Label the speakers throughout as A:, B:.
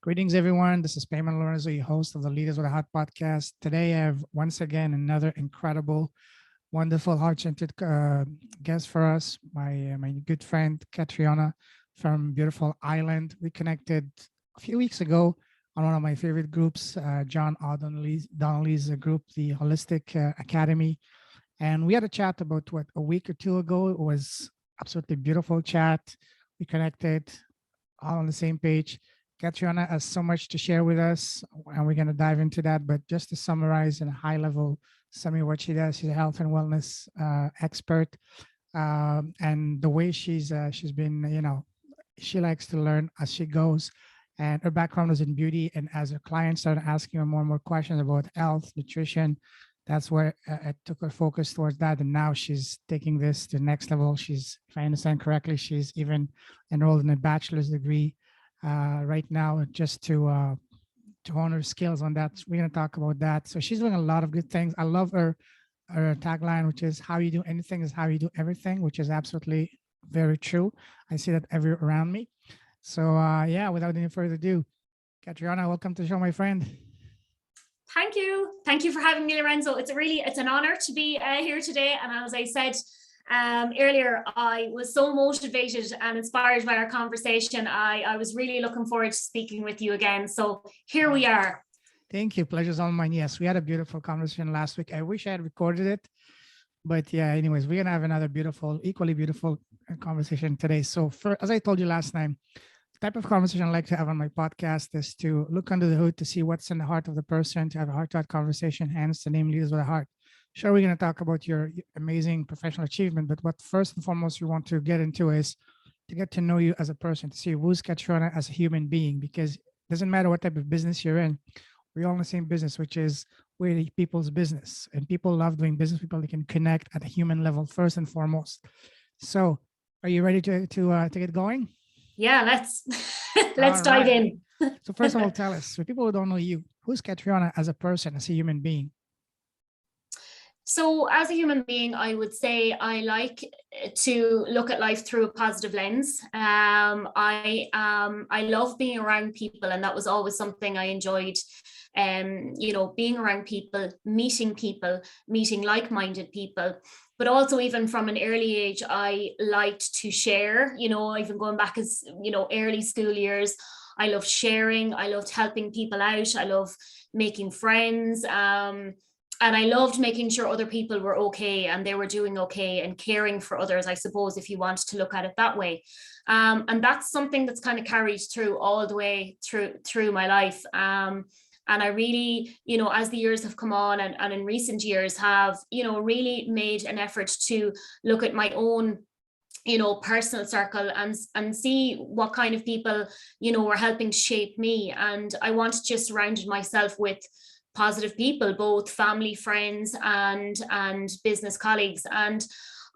A: Greetings, everyone. This is Payman Lorenzo, your host of the Leaders with a Heart podcast. Today, I have once again another incredible, wonderful, heart-centered guest for us. My good friend Catriona from beautiful Ireland. We connected a few weeks ago on one of my favorite groups, John Donnelly's group, the Holistic Academy, and we had a chat about a week or two ago. It was absolutely beautiful chat. We connected all on the same page. Catriona has so much to share with us, and we're going to dive into that. But just to summarize in a high level, summary what she does, she's a health and wellness expert, and the way she's been, she likes to learn as she goes. And her background is in beauty, and as her clients started asking her more and more questions about health, nutrition, that's where I took her focus towards that. And now she's taking this to the next level. She's, if I understand correctly, she's even enrolled in a bachelor's degree right now, just to hone her skills on that. So we're going to talk about that. So she's doing a lot of good things. I love her tagline, which is how you do anything is how you do everything, which is absolutely very true. I see that everywhere around me. So without any further ado, Catriona, welcome to the show, my friend.
B: Thank you. Thank you for having me, Lorenzo. It's an honor to be here today. And as I said earlier, I was so motivated and inspired by our conversation. I was really looking forward to speaking with you again. So here we are.
A: Thank you. Pleasure's all mine. Yes, we had a beautiful conversation last week. I wish I had recorded it. But yeah, anyways, we're going to have another equally beautiful conversation today. So as I told you last time, the type of conversation I like to have on my podcast is to look under the hood to see what's in the heart of the person, to have a heart-to-heart conversation, hence the name Leaders with a Heart. Sure, we're going to talk about your amazing professional achievement, but what first and foremost we want to get into is to get to know you as a person, to see who's Catriona as a human being, because it doesn't matter what type of business you're in. We're all in the same business, which is we're people's business, and people love doing business. People that can connect at a human level first and foremost. So, are you ready to get going?
B: Yeah, let's dive in.
A: So first of all, tell us, for people who don't know you, who's Catriona as a person, as a human being?
B: So as a human being, I would say I like to look at life through a positive lens. I love being around people, and that was always something I enjoyed. Being around people, meeting like-minded people. But also even from an early age, I liked to share, even going back as, early school years, I loved sharing. I loved helping people out. I love making friends. And I loved making sure other people were okay and they were doing okay, and caring for others, I suppose, if you want to look at it that way. And that's something that's kind of carried through all the way through my life. And I really, as the years have come on and in recent years have, really made an effort to look at my own, personal circle and see what kind of people, were helping shape me. And I wanted to just surround myself with positive people, both family, friends, and business colleagues. And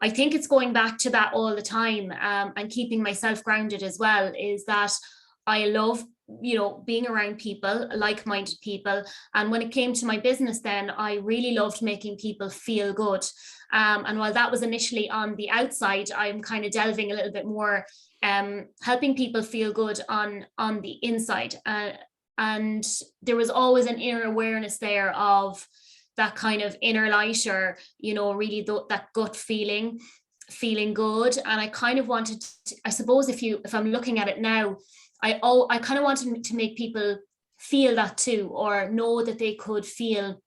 B: I think it's going back to that all the time, and keeping myself grounded as well, is that I love being around people, like-minded people. And when it came to my business, then I really loved making people feel good. And while that was initially on the outside, I'm kind of delving a little bit more, helping people feel good on the inside. And there was always an inner awareness there of that kind of inner light, or, really that gut feeling good. And I kind of wanted to, I suppose if I'm looking at it now, I kind of wanted to make people feel that too, or know that they could feel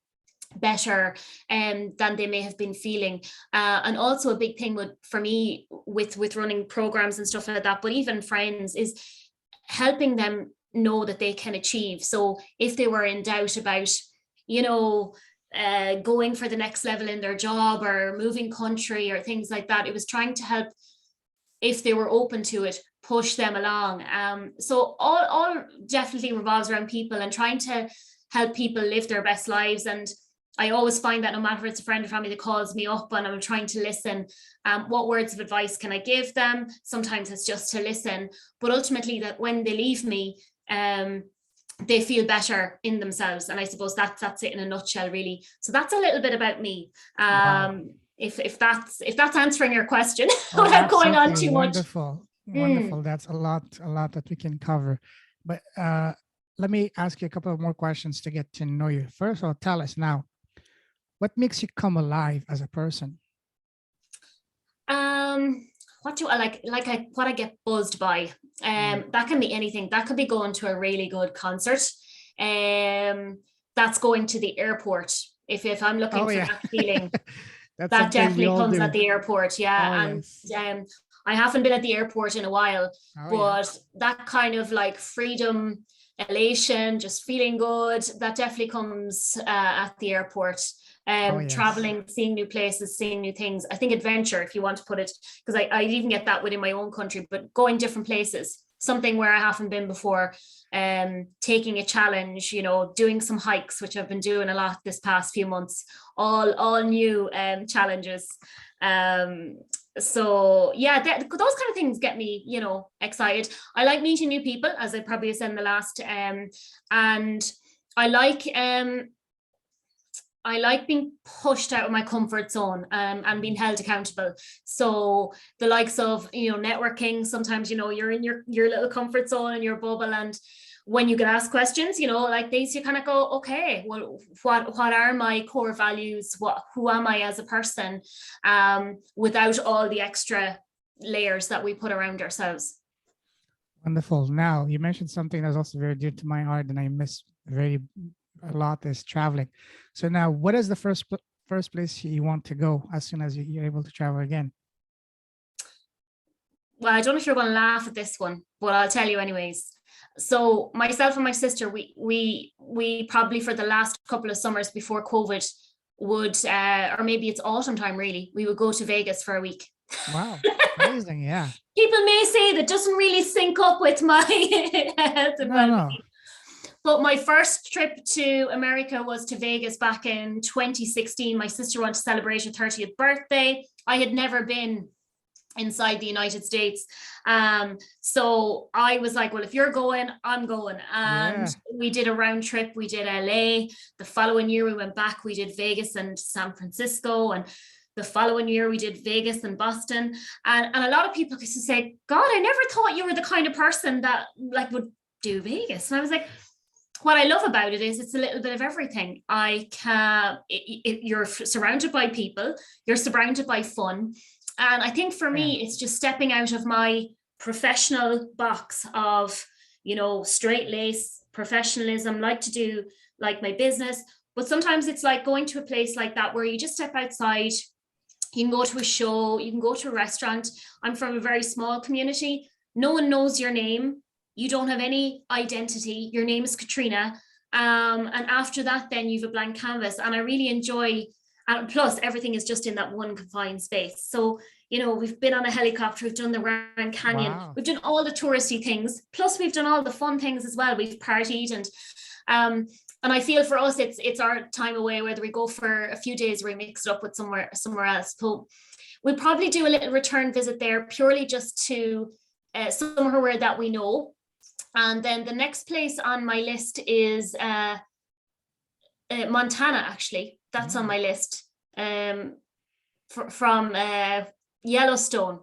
B: better than they may have been feeling. And also a big thing for me with running programs and stuff like that, but even friends, is helping them know that they can achieve. So if they were in doubt about, going for the next level in their job or moving country or things like that, it was trying to help, if they were open to it, push them along. So all definitely revolves around people and trying to help people live their best lives. And I always find that no matter if it's a friend or family that calls me up and I'm trying to listen, what words of advice can I give them? Sometimes it's just to listen, but ultimately that when they leave me, they feel better in themselves. And I suppose that's it in a nutshell, really. So that's a little bit about me. Wow. If that's answering your question without going on too much.
A: Wonderful. That's a lot that we can cover. But let me ask you a couple of more questions to get to know you. First of all, tell us now, what makes you come alive as a person?
B: What do I like? What I get buzzed by. That can be anything. That could be going to a really good concert. That's going to the airport. If I'm looking for that feeling,
A: That's
B: that
A: something we
B: definitely
A: all
B: comes
A: do.
B: at the airport. Yeah.
A: Oh,
B: And
A: yes.
B: I haven't been at the airport in a while,
A: Oh, yeah.
B: but that kind of like freedom, elation, just feeling good, that definitely comes at the airport.
A: Oh, yes.
B: Traveling, seeing new places, seeing new things. I think adventure, if you want to put it, because I even get that within my own country, but going different places, something where I haven't been before, taking a challenge, you know, doing some hikes, which I've been doing a lot this past few months, all new challenges. So yeah, those kind of things get me, you know, excited. I like meeting new people, as I probably said in the last, and I like being pushed out of my comfort zone, and being held accountable. So the likes of, you know, networking, sometimes, you know, you're in your little comfort zone and your bubble, and when you get asked questions, you know, like these, you kind of go, okay, well, what are my core values? Who am I as a person? Without all the extra layers that we put around ourselves.
A: Wonderful. Now, you mentioned something that's also very dear to my heart, and I miss very a lot is traveling. So now, what is the first place you want to go as soon as you're able to travel again?
B: Well, I don't know if you're going to laugh at this one, but I'll tell you anyways. So myself and my sister, we probably for the last couple of summers before COVID would, or maybe it's autumn time really, we would go to Vegas for a week.
A: Wow, amazing! Yeah.
B: People may say that doesn't really sync up with my health and
A: No, no.
B: But my first trip to America was to Vegas back in 2016. My sister wanted to celebrate her 30th birthday. I had never been inside the United States. So I was like, well, if you're going, I'm going. And we did a round trip. We did LA. The following year, we went back. We did Vegas and San Francisco. And the following year, we did Vegas and Boston. And a lot of people used to say, God, I never thought you were the kind of person that like would do Vegas. And I was like, what I love about it is it's a little bit of everything. You're surrounded by people, you're surrounded by fun. And I think for me, it's just stepping out of my professional box of, you know, straight lace professionalism, like to do like my business. But sometimes it's like going to a place like that where you just step outside, you can go to a show, you can go to a restaurant. I'm from a very small community. No one knows your name. You don't have any identity. Your name is Catriona. And after that, then you have a blank canvas. And I really enjoy, and plus everything is just in that one confined space. So, you know, we've been on a helicopter, we've done the Grand Canyon, we've done all the touristy things, plus we've done all the fun things as well. We've partied and I feel for us, it's our time away, whether we go for a few days or we mix it up with somewhere else. So we'll probably do a little return visit there, purely just to somewhere that we know. And then the next place on my list is Montana, actually. That's on my list, from Yellowstone.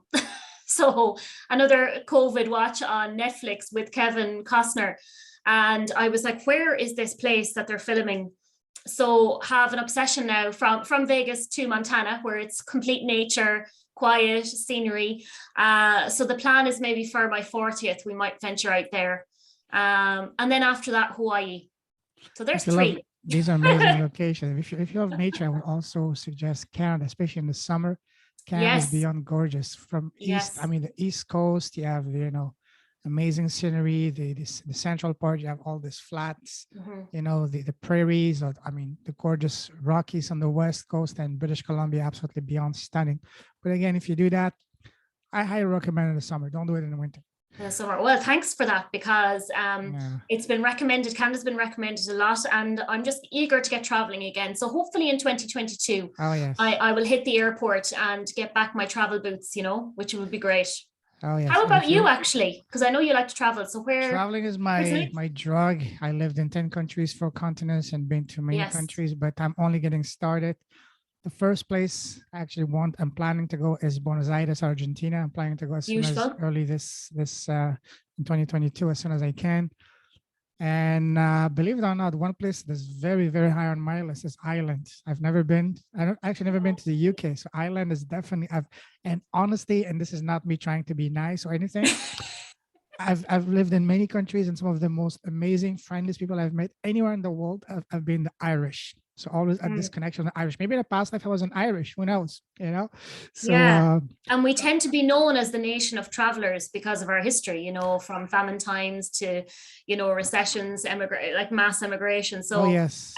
B: So another COVID watch on Netflix with Kevin Costner. And I was like, where is this place that they're filming? So have an obsession now from Vegas to Montana, where it's complete nature, quiet scenery. So the plan is maybe for my 40th, we might venture out there. And then after that, Hawaii. So there's three.
A: These are amazing locations. If you love nature, I would also suggest Canada, especially in the summer. Canada is beyond gorgeous. From the East Coast, you have, you know, amazing scenery. The central part, you have all these flats, you know, the prairies, or the gorgeous Rockies on the West Coast, and British Columbia, absolutely beyond stunning. But again, if you do that, I highly recommend it in the summer. Don't do it in the winter.
B: Summer. Well, thanks for that, because it's been recommended. Canada's been recommended a lot, and I'm just eager to get traveling again. So hopefully in 2022, I will hit the airport and get back my travel boots, you know, which would be great.
A: Oh yes.
B: How about you, actually? Because I know you like to travel. So
A: traveling is my drug. I lived in 10 countries, 4 continents, and been to many countries, but I'm only getting started. The first place I'm planning to go is Buenos Aires, Argentina. I'm planning to go as soon as early this in 2022, as soon as I can. And believe it or not, one place that's very, very high on my list is Ireland. I've never been. I don't actually never been to the UK. So Ireland is definitely. And honestly, and this is not me trying to be nice or anything. I've lived in many countries, and some of the most amazing, friendliest people I've met anywhere in the world have been the Irish. So always a
B: Mm,
A: disconnection with the Irish. Maybe in the past life I was an Irish. Who knows? You know. So
B: yeah. And we tend to be known as the nation of travelers because of our history, from famine times to, recessions, like mass immigration.
A: oh
B: So
A: yes,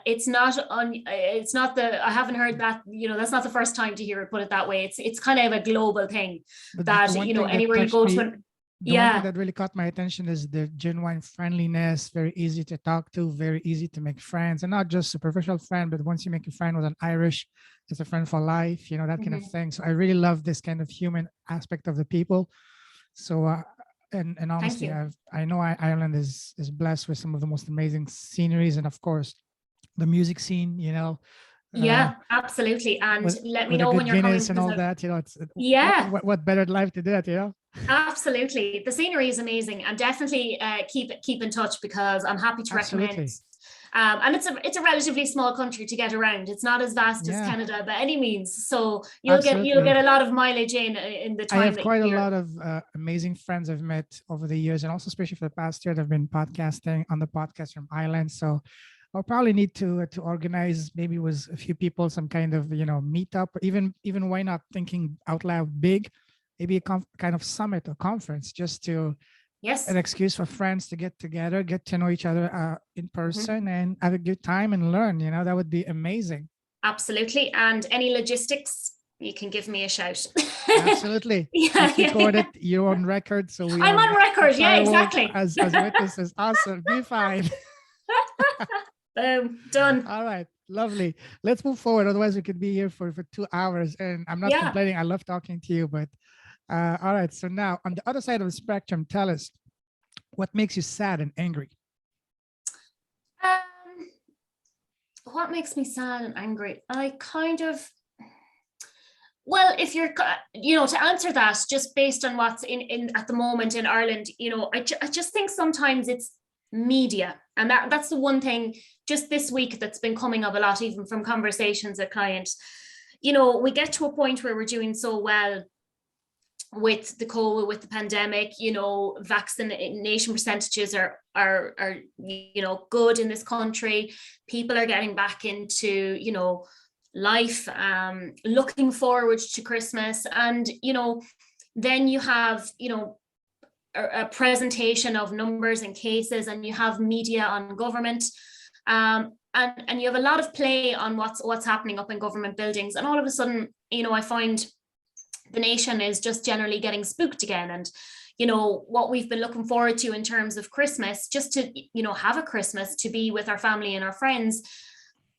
B: it's not I haven't heard that, that's not the first time to hear it put it that way. It's kind of a global thing
A: but the
B: that,
A: one thing that
B: anywhere you
A: touched
B: go to
A: me,
B: an,
A: the one thing
B: yeah.
A: that really caught my attention is the genuine friendliness, very easy to talk to, very easy to make friends, and not just superficial friend, but once you make a friend with an Irish, it's a friend for life, that kind of
B: Mhm.
A: thing. So I really love this kind of human aspect of the people. So and
B: Thank
A: honestly,
B: you.
A: I know Ireland is blessed with some of the most amazing sceneries, and of course the music scene, uh,
B: Yeah, absolutely. And
A: with
B: let me
A: with a
B: know when
A: good
B: you're coming
A: Guinness and
B: because
A: all that, it's
B: yeah,
A: what better life to do that.
B: absolutely. The scenery is amazing, and definitely keep in touch because I'm happy to recommend.
A: Absolutely.
B: And it's a relatively small country to get around. It's not as vast as
A: Yeah,
B: Canada by any means, so you'll get
A: absolutely.
B: a lot of mileage in the
A: I
B: time
A: have
B: that you're
A: quite a
B: here.
A: lot of amazing friends I've met over the years, and also especially for the past year, they've been podcasting on the podcast from Ireland. So I'll probably need to organize maybe with a few people some kind of meetup, or even why not thinking out loud big, maybe a kind of summit or conference, just to an
B: Yes.
A: excuse for friends to get together, get to know each other in
B: Mhm.
A: person, and have a good time and learn. That would be amazing.
B: Absolutely. And any logistics, you can give me a shout.
A: Absolutely.
B: Yeah,
A: Let's
B: yeah,
A: record
B: yeah.
A: it. You're on record, so we
B: I'm
A: have
B: on
A: the
B: record. Yeah,
A: entire world
B: exactly.
A: as witnesses. Awesome. Be fine.
B: Boom. Done.
A: All right. Lovely. Let's move forward. Otherwise, we could be here for 2 hours. And I'm not
B: Yeah.
A: complaining. I love talking to you. But all right. So now on the other side of the spectrum, tell us what makes you sad and angry.
B: Um, what makes me sad and angry? Well, if you're, to answer that, just based on what's in at the moment in Ireland, I just think sometimes it's media, and that's the one thing just this week that's been coming up a lot, even from conversations with clients. We get to a point where we're doing so well with the COVID, with the pandemic, vaccination percentages are good in this country. People are getting back into life, looking forward to Christmas, and then you have a presentation of numbers and cases, and you have media on government. And you have a lot of play on what's happening up in government buildings, and all of a sudden, I find the nation is just generally getting spooked again. And what we've been looking forward to in terms of Christmas, just to have a Christmas to be with our family and our friends,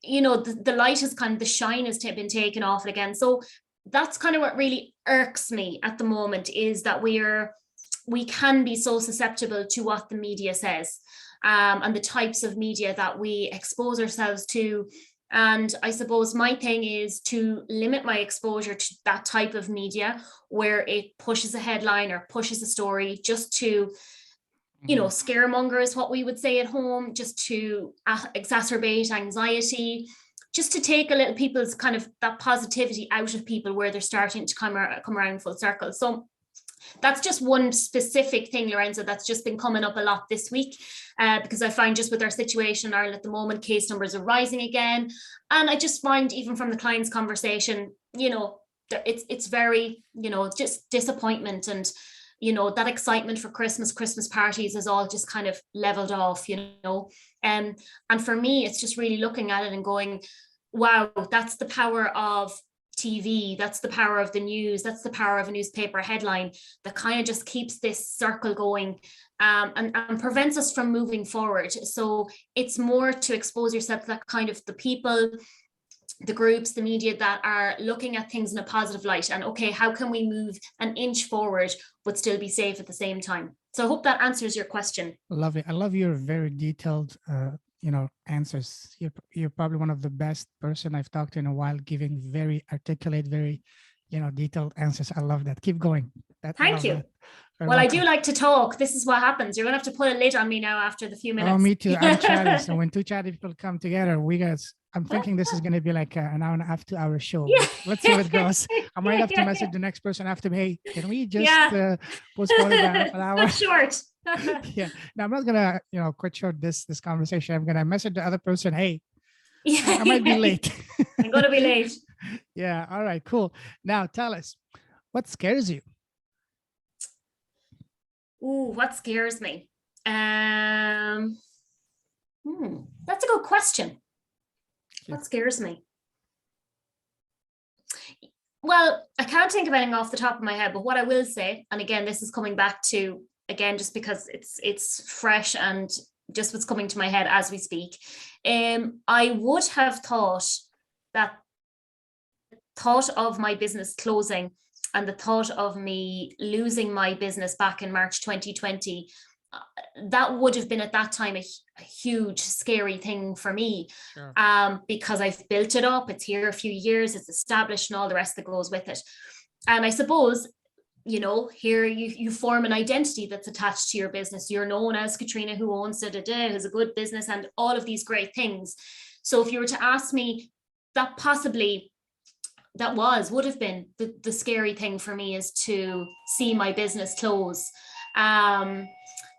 B: the light has kind of, the shine has been taken off it again. So that's kind of what really irks me at the moment, is that we can be so susceptible to what the media says, and the types of media that we expose ourselves to. And I suppose my thing is to limit my exposure to that type of media where it pushes a headline or pushes a story just to,
A: Mhm.
B: scaremonger is what we would say at home, just to exacerbate anxiety, just to take a little people's kind of that positivity out of people where they're starting to come around full circle. So that's just one specific thing, Lorenzo, that's just been coming up a lot this week, because I find just with our situation in Ireland at the moment, case numbers are rising again. And I just find, even from the client's conversation, it's very, just disappointment, and that excitement for Christmas parties is all just kind of leveled off. And for me, it's just really looking at it and going, wow, that's the power of TV, that's the power of the news, that's the power of a newspaper headline that kind of just keeps this circle going, and prevents us from moving forward. So it's more to expose yourself to that kind of the people, the groups, the media that are looking at things in a positive light, and okay, how can we move an inch forward but still be safe at the same time? So I hope that answers your question.
A: Lovely. I love your very detailed, answers. You're probably one of the best person I've talked to in a while, giving very articulate, very, detailed answers. I love that. Keep going. That I
B: Thank
A: love
B: you.
A: that. You're
B: Well, I do
A: welcome.
B: like to talk. This is what happens. You're gonna have to put a lid on me now after the few
A: Oh,
B: minutes.
A: me too. I'm chatty. So when two chatty people come together, I'm thinking this is going to be like an hour and a half, 2 hour show,
B: Yeah.
A: but let's see how it goes. I might have to
B: Yeah.
A: message the next person after me. Hey, can we just
B: Yeah.
A: postpone it by half an hour?
B: Cut short.
A: Yeah. Now I'm not gonna, quit short this conversation. I'm gonna message the other person. Hey, I might be
B: Yeah.
A: late.
B: I'm gonna be late.
A: Yeah. All right. Cool. Now tell us, what scares you?
B: Ooh, what scares me? That's a good question.
A: Yeah.
B: What scares me? Well, I can't think of anything off the top of my head, but what I will say, and again, this is coming back to, again, just because it's fresh and just what's coming to my head as we speak. I would have thought of my business closing and the thought of me losing my business back in March 2020, that would have been at that time a huge, scary thing for me.
A: Sure.
B: Because I've built it up, it's here a few years, it's established, and all the rest that goes with it. And I suppose, here you form an identity that's attached to your business. You're known as Catriona, who owns who's a good business, and all of these great things. So if you were to ask me, that possibly would have been the scary thing for me, is to see my business close.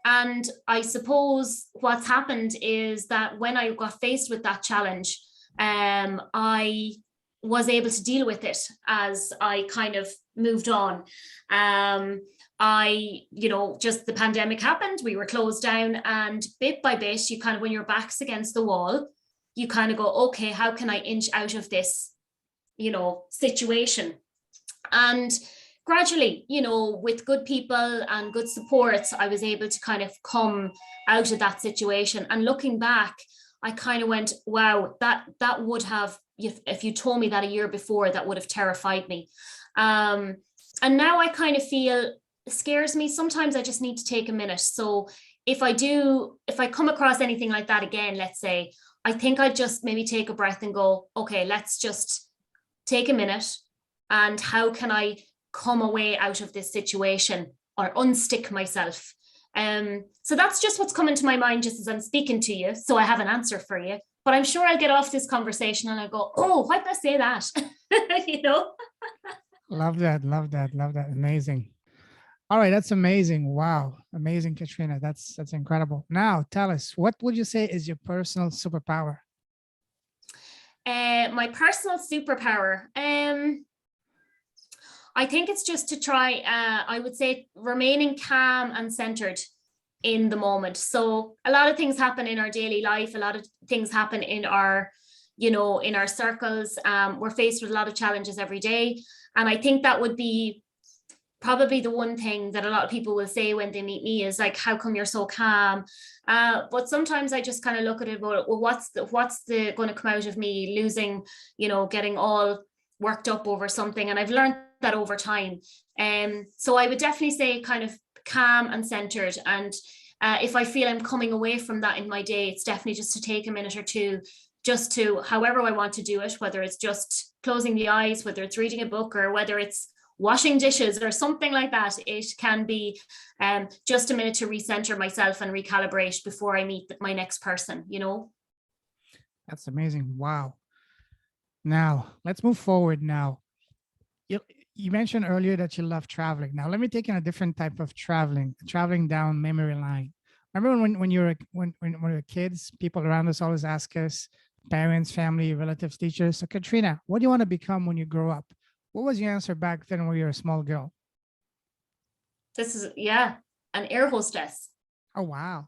B: And I suppose what's happened is that when I got faced with that challenge, I was able to deal with it as I kind of moved on. Just the pandemic happened, we were closed down, and bit by bit, you kind of, when your back's against the wall, you kind of go, okay, how can I inch out of this, situation? And gradually, with good people and good support, I was able to kind of come out of that situation. And looking back, I kind of went, wow, that would have, if you told me that a year before, that would have terrified me. And now I kind of feel it scares me. Sometimes I just need to take a minute. So if I come across anything like that again, let's say, I think I'd just maybe take a breath and go, okay, let's just take a minute. And how can I come away out of this situation or unstick myself? So that's just what's coming to my mind just as I'm speaking to you. So I have an answer for you, but I'm sure I'll get off this conversation and I'll go, oh, why did I say that?
A: Love that. Love that. Love that. Amazing. All right. That's amazing. Wow. Amazing, Catriona. That's incredible. Now tell us, what would you say is your personal superpower?
B: My personal superpower. I think it's just to try, I would say, remaining calm and centered in the moment. So a lot of things happen in our daily life. A lot of things happen in our, in our circles. We're faced with a lot of challenges every day. And I think that would be probably the one thing that a lot of people will say when they meet me is like, how come you're so calm? But sometimes I just kind of look at it, well, what's the going to come out of me losing, getting all worked up over something? And I've learned that over time. So I would definitely say kind of calm and centered. And if I feel I'm coming away from that in my day, it's definitely just to take a minute or two, just to however I want to do it, whether it's just closing the eyes, whether it's reading a book, or whether it's washing dishes or something like that. It can be just a minute to recenter myself and recalibrate before I meet my next person,
A: That's amazing. Wow. Now let's move forward now. You mentioned earlier that you love traveling. Now let me take in a different type of traveling down memory line. Remember when we were kids, people around us always ask us, parents, family, relatives, teachers, so Catriona, what do you want to become when you grow up? What was your answer back then when you were a small girl?
B: This is, an air hostess.
A: Oh, wow.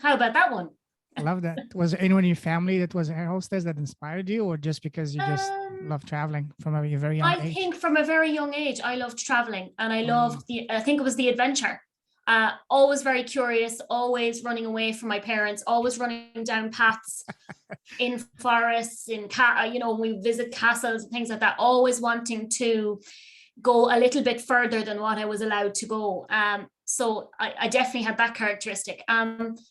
B: How about that one?
A: I love that. Was there anyone in your family that was an air hostess that inspired you, or just because you just love traveling from a very young age?
B: I think from a very young age, I loved traveling, and I loved I think it was the adventure. Always very curious, always running away from my parents, always running down paths in forests, we visit castles and things like that, always wanting to go a little bit further than what I was allowed to go. So I definitely had that characteristic.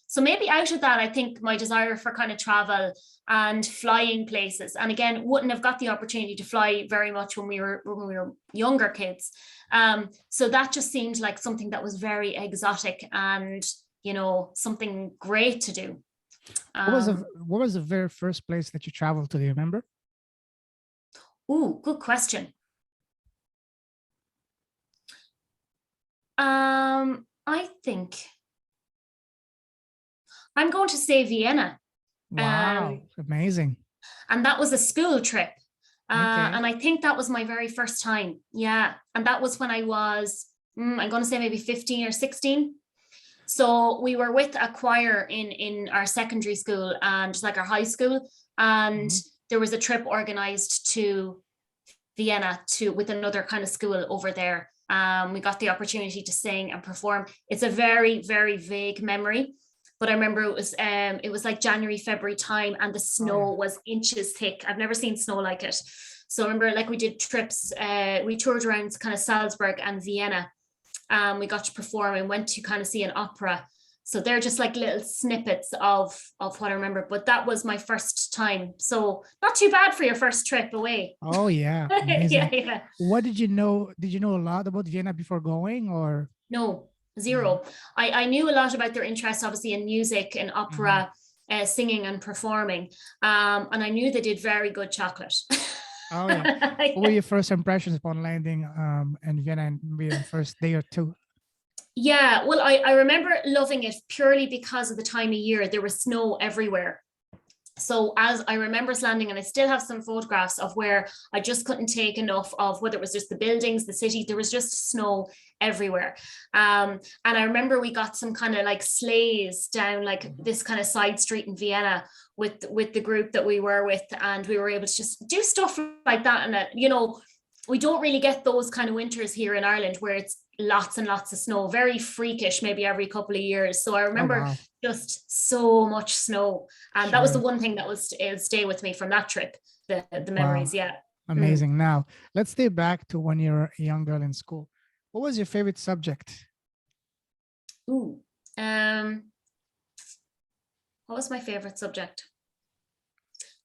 B: So maybe out of that, I think my desire for kind of travel and flying places, and again, wouldn't have got the opportunity to fly very much when we were younger kids. So that just seemed like something that was very exotic and, you know, something great to do.
A: What was the very first place that you traveled to? Do you remember?
B: Ooh, good question. I think I'm going to say Vienna.
A: Wow, amazing.
B: And that was a school trip.
A: Okay.
B: And I think that was my very first time. Yeah. And that was when I was, I'm going to say maybe 15 or 16. So we were with a choir in our secondary school and just like our high school. And there was a trip organized to Vienna with another kind of school over there. We got the opportunity to sing and perform. It's a very, very vague memory, but I remember it was like January, February time, and the snow was inches thick. I've never seen snow like it. So I remember, like, we did trips. We toured around kind of Salzburg and Vienna. We got to perform and went to kind of see an opera. So they're just like little snippets of what I remember, but that was my first time. So not too bad for your first trip away.
A: Oh yeah, amazing.
B: Yeah.
A: What did you know? Did you know a lot about Vienna before going, or?
B: No, zero. I knew a lot about their interest, obviously, in music and opera, singing and performing. And I knew they did very good chocolate.
A: Oh yeah. What were your first impressions upon landing in Vienna and maybe the first day or two?
B: Yeah, well, I remember loving it purely because of the time of year. There was snow everywhere. So as I remember landing, and I still have some photographs of where I just couldn't take enough of, whether it was just the buildings, the city, there was just snow everywhere. And I remember we got some kind of like sleighs down like this kind of side street in Vienna with the group that we were with, and we were able to just do stuff like that. And you know, we don't really get those kind of winters here in Ireland where it's lots and lots of snow, very freakish, maybe every couple of years. So I remember just so much snow. And that was the one thing that was stay with me from that trip, the memories. Yeah.
A: Amazing. Now let's stay back to when you were a young girl in school. What was your favorite subject?
B: What was my favorite subject?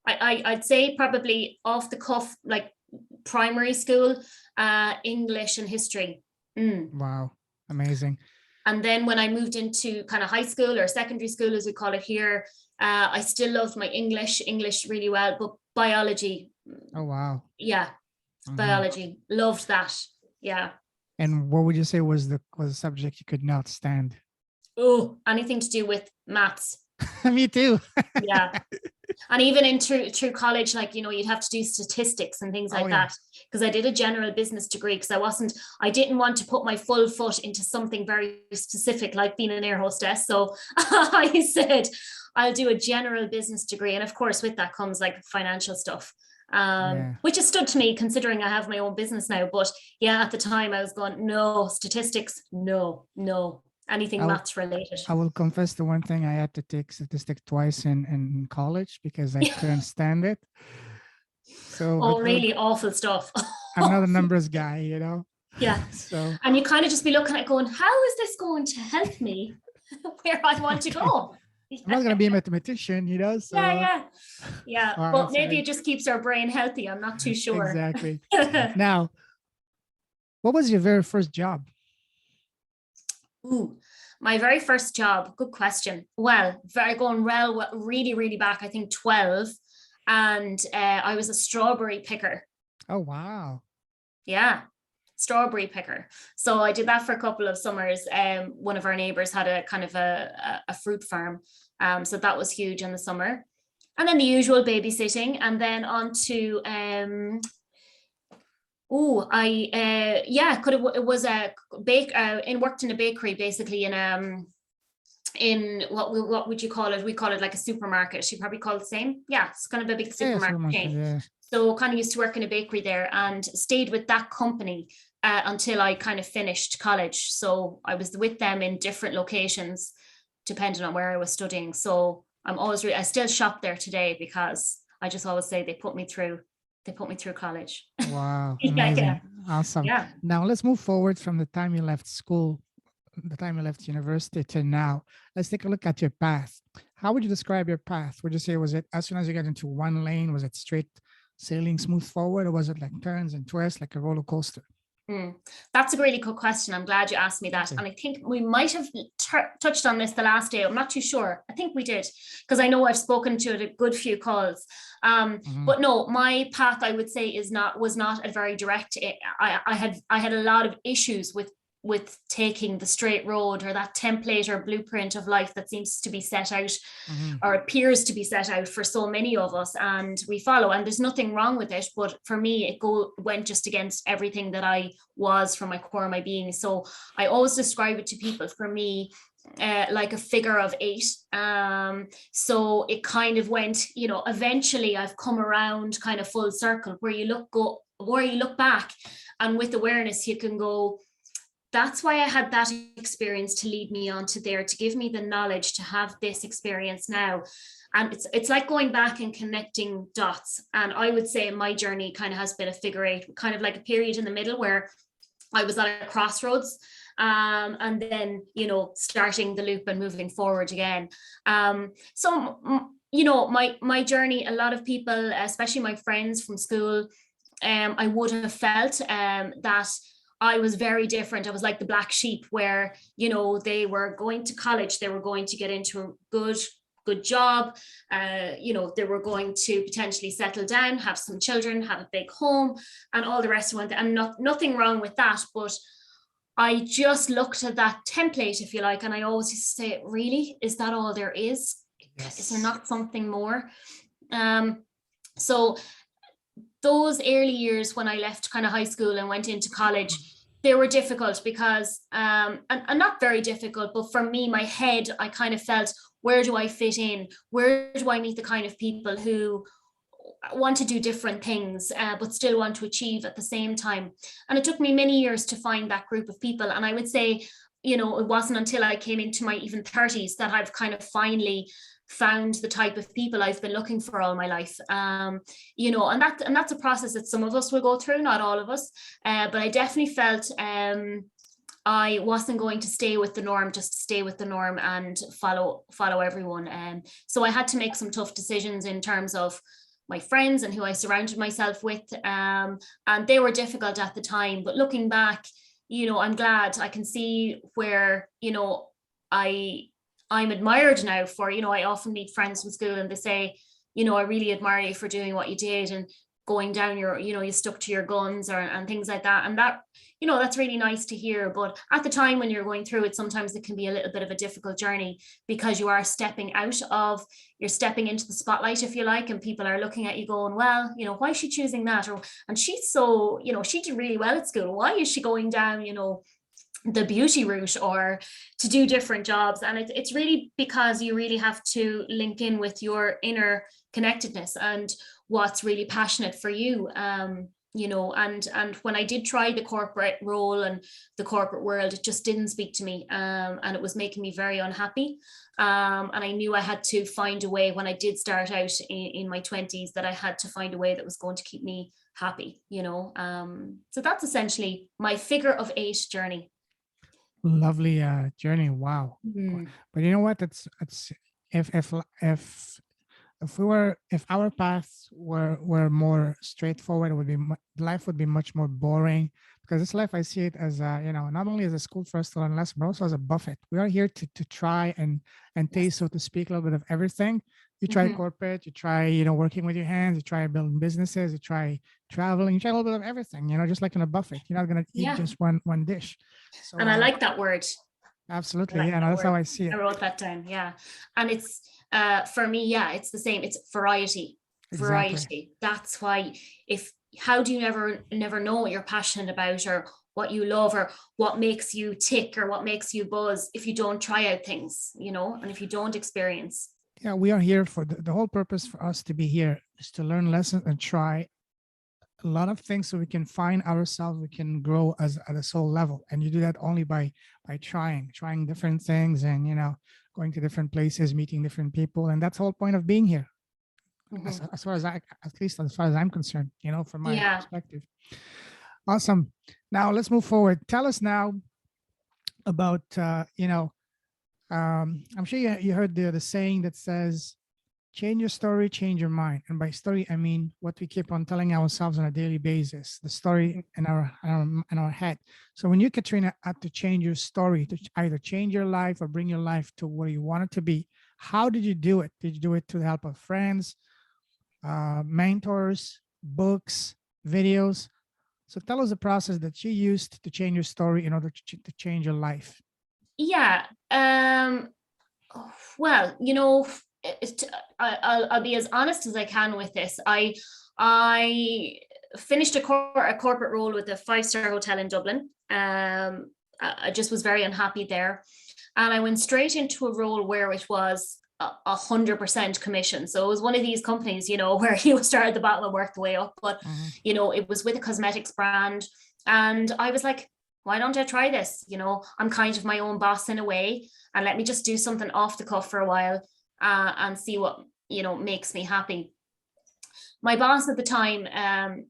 B: I'd say probably off the cuff, like primary school, English and history.
A: Wow, amazing.
B: And then when I moved into kind of high school or secondary school, as we call it here, I still loved my English really well, but biology.
A: Oh, wow.
B: Yeah, biology. Loved that. Yeah.
A: And what would you say was the subject you could not stand?
B: Oh, anything to do with maths.
A: Me too.
B: Yeah. And even in through college, like, you know, you'd have to do statistics and things like that, because I did a general business degree, because I didn't want to put my full foot into something very specific like being an air hostess. So I said, I'll do a general business degree. And of course, with that comes like financial stuff, which has stood to me considering I have my own business now. But yeah, at the time I was going, no, statistics, no. Anything maths related.
A: I will confess the one thing, I had to take statistics twice in college because I couldn't stand it. So
B: really awful stuff.
A: I'm not a numbers guy, you know.
B: Yeah.
A: So
B: and you kind of just be looking at it going, how is this going to help me where I want to go?
A: I'm not going to be a mathematician, you know. So,
B: yeah. But maybe it just keeps our brain healthy. I'm not too sure.
A: Exactly. Now, what was your very first job?
B: Ooh, my very first job. Good question. Well, really, really back, I think 12. And I was a strawberry picker.
A: Oh, wow.
B: Yeah, strawberry picker. So I did that for a couple of summers. One of our neighbors had a kind of a fruit farm. So that was huge in the summer. And then the usual babysitting, and then on to worked in a bakery, basically in what would you call it? We call it like a supermarket. You probably call it the same. Yeah, it's kind of a big supermarket chain. Yeah. So kind of used to work in a bakery there and stayed with that company until I kind of finished college. So I was with them in different locations depending on where I was studying. So I still shop there today because I just always say they put me through college.
A: Wow. Amazing.
B: Yeah.
A: Awesome.
B: Yeah.
A: Now let's move forward from the time you left school. the time you left university to now. Let's take a look at your path. How would you describe your path? Would you say, was it as soon as you got into one lane, was it straight sailing smooth forward, or was it like turns and twists like a roller coaster?
B: That's a really good question. I'm glad you asked me that.
A: Okay.
B: And I think we might have touched on this the last day. I'm not too sure. I think we did, because I know I've spoken to it a good few calls. But no, my path, I would say, was not a very direct. I had a lot of issues with taking the straight road, or that template or blueprint of life that seems to be set out or appears to be set out for so many of us, and we follow, and there's nothing wrong with it, but for me it went just against everything that I was from my core of my being. So I always describe it to people, for me, like a figure of 8. So it kind of went, eventually I've come around kind of full circle, where you look back, and with awareness you can go, that's why I had that experience to lead me on to there, to give me the knowledge to have this experience now. And it's like going back and connecting dots. And I would say my journey kind of has been a figure 8, kind of like a period in the middle where I was at a crossroads, and then, starting the loop and moving forward again. So, my journey, a lot of people, especially my friends from school, I would have felt that I was very different. I was like the black sheep, where, they were going to college, they were going to get into a good job, they were going to potentially settle down, have some children, have a big home, and all the rest of it. And nothing wrong with that, but I just looked at that template, if you like, and I always used to say, really, is that all there is? Yes. Is there not something more? So those early years when I left kind of high school and went into college, they were difficult because, and not very difficult, but for me, my head, I kind of felt, where do I fit in? Where do I meet the kind of people who want to do different things, but still want to achieve at the same time? And it took me many years to find that group of people. And I would say, it wasn't until I came into my even 30s that I've kind of finally found the type of people I've been looking for all my life. And that's a process that some of us will go through, not all of us. But I definitely felt I wasn't going to stay with the norm, just to stay with the norm and follow everyone. So I had to make some tough decisions in terms of my friends and who I surrounded myself with. And they were difficult at the time, but looking back, I'm glad. I can see where, I'm admired now for, I often meet friends from school and they say, I really admire you for doing what you did and going down your, you stuck to your guns and things like that. And that, that's really nice to hear. But at the time when you're going through it, sometimes it can be a little bit of a difficult journey, because you are you're stepping into the spotlight, if you like, and people are looking at you going, well, why is she choosing that? And she's so, she did really well at school. Why is she going down, the beauty route or to do different jobs? And it's really because you really have to link in with your inner connectedness and what's really passionate for you. And when I did try the corporate role and the corporate world, it just didn't speak to me, and it was making me very unhappy. And I knew I had to find a way, when I did start out in my 20s, that I had to find a way that was going to keep me happy. So that's essentially my figure of 8 journey.
A: Lovely journey. Wow. But you know what? It's if our paths were more straightforward, it would be life would be much more boring, because this life, I see it as not only as a school for us to learn lessons, but also as a buffet. We are here to try and taste, so to speak, a little bit of everything. You try corporate, you try, working with your hands, you try building businesses, you try traveling, you try a little bit of everything, just like in a buffet. You're not going to eat just one dish. So,
B: and I like that word.
A: Absolutely. Like that's how I see it.
B: I wrote that down. Yeah. And it's, for me, it's the same. It's variety. Exactly. Variety. That's why how do you never know what you're passionate about, or what you love, or what makes you tick, or what makes you buzz, if you don't try out things, and if you don't experience.
A: Yeah, we are here for the whole purpose for us to be here is to learn lessons and try a lot of things, so we can find ourselves, we can grow at a soul level. And you do that only by trying different things, and going to different places, meeting different people. And that's the whole point of being here. As far as at least as far as I'm concerned, from my perspective. Awesome. Now let's move forward. Tell us now, about, I'm sure you heard the saying that says, change your story, change your mind. And by story, I mean what we keep on telling ourselves on a daily basis, the story in our head. So when you, Catriona, had to change your story to either change your life or bring your life to where you want it to be, how did you do it? Did you do it to the help of friends, mentors, books, videos? So tell us the process that you used to change your story in order to change your life.
B: Yeah. Well, I'll be as honest as I can with this. I finished a corporate role with a 5-star hotel in Dublin. I just was very unhappy there, and I went straight into a role where it was 100% commission. So it was one of these companies, where you start at the bottom and work the way up. But it was with a cosmetics brand, and I was like, why don't I try this? I'm kind of my own boss in a way, and let me just do something off the cuff for a while and see what, makes me happy. My boss at the time,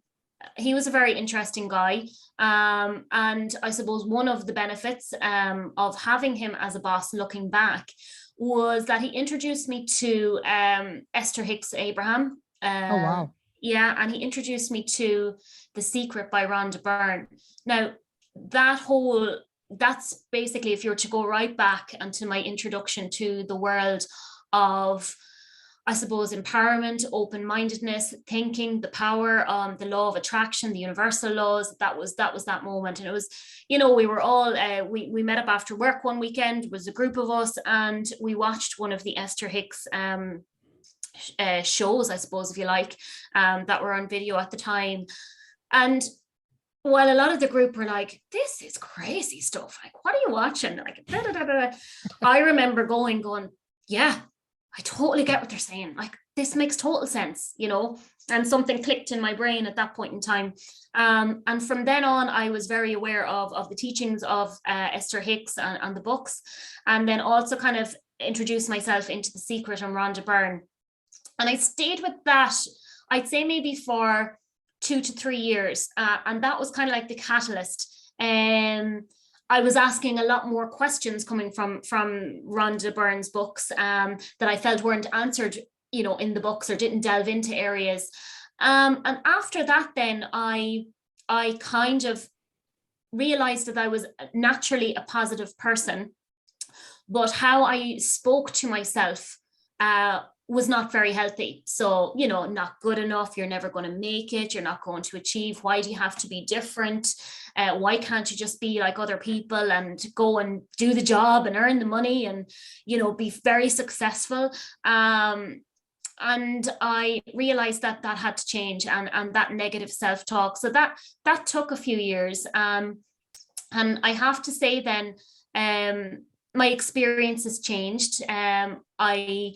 B: he was a very interesting guy. And I suppose one of the benefits of having him as a boss looking back was that he introduced me to Esther Hicks Abraham.
A: Oh, wow.
B: Yeah, and he introduced me to The Secret by Rhonda Byrne. Now, that's basically, if you were to go right back into my introduction to the world of, I suppose, empowerment, open-mindedness, thinking, the power, the law of attraction, the universal laws, that was that moment. And it was, we were all, we met up after work one weekend. It was a group of us, and we watched one of the Esther Hicks shows, I suppose, if you like, that were on video at the time. And while a lot of the group were like, this is crazy stuff, like, what are you watching? Like, da, da, da, da. I remember going, yeah, I totally get what they're saying. Like, this makes total sense, and something clicked in my brain at that point in time. And from then on, I was very aware of the teachings of Esther Hicks and the books, and then also kind of introduced myself into The Secret and Rhonda Byrne. And I stayed with that, I'd say maybe for 2 to 3 years. And that was kind of like the catalyst. I was asking a lot more questions coming from Rhonda Byrne's books that I felt weren't answered, in the books, or didn't delve into areas. And after that, then I kind of realized that I was naturally a positive person, but how I spoke to myself was not very healthy. So, not good enough. You're never going to make it. You're not going to achieve. Why do you have to be different? Why can't you just be like other people and go and do the job and earn the money and, be very successful? And I realized that had to change, and that negative self-talk. So that took a few years. And I have to say then, my experiences changed. I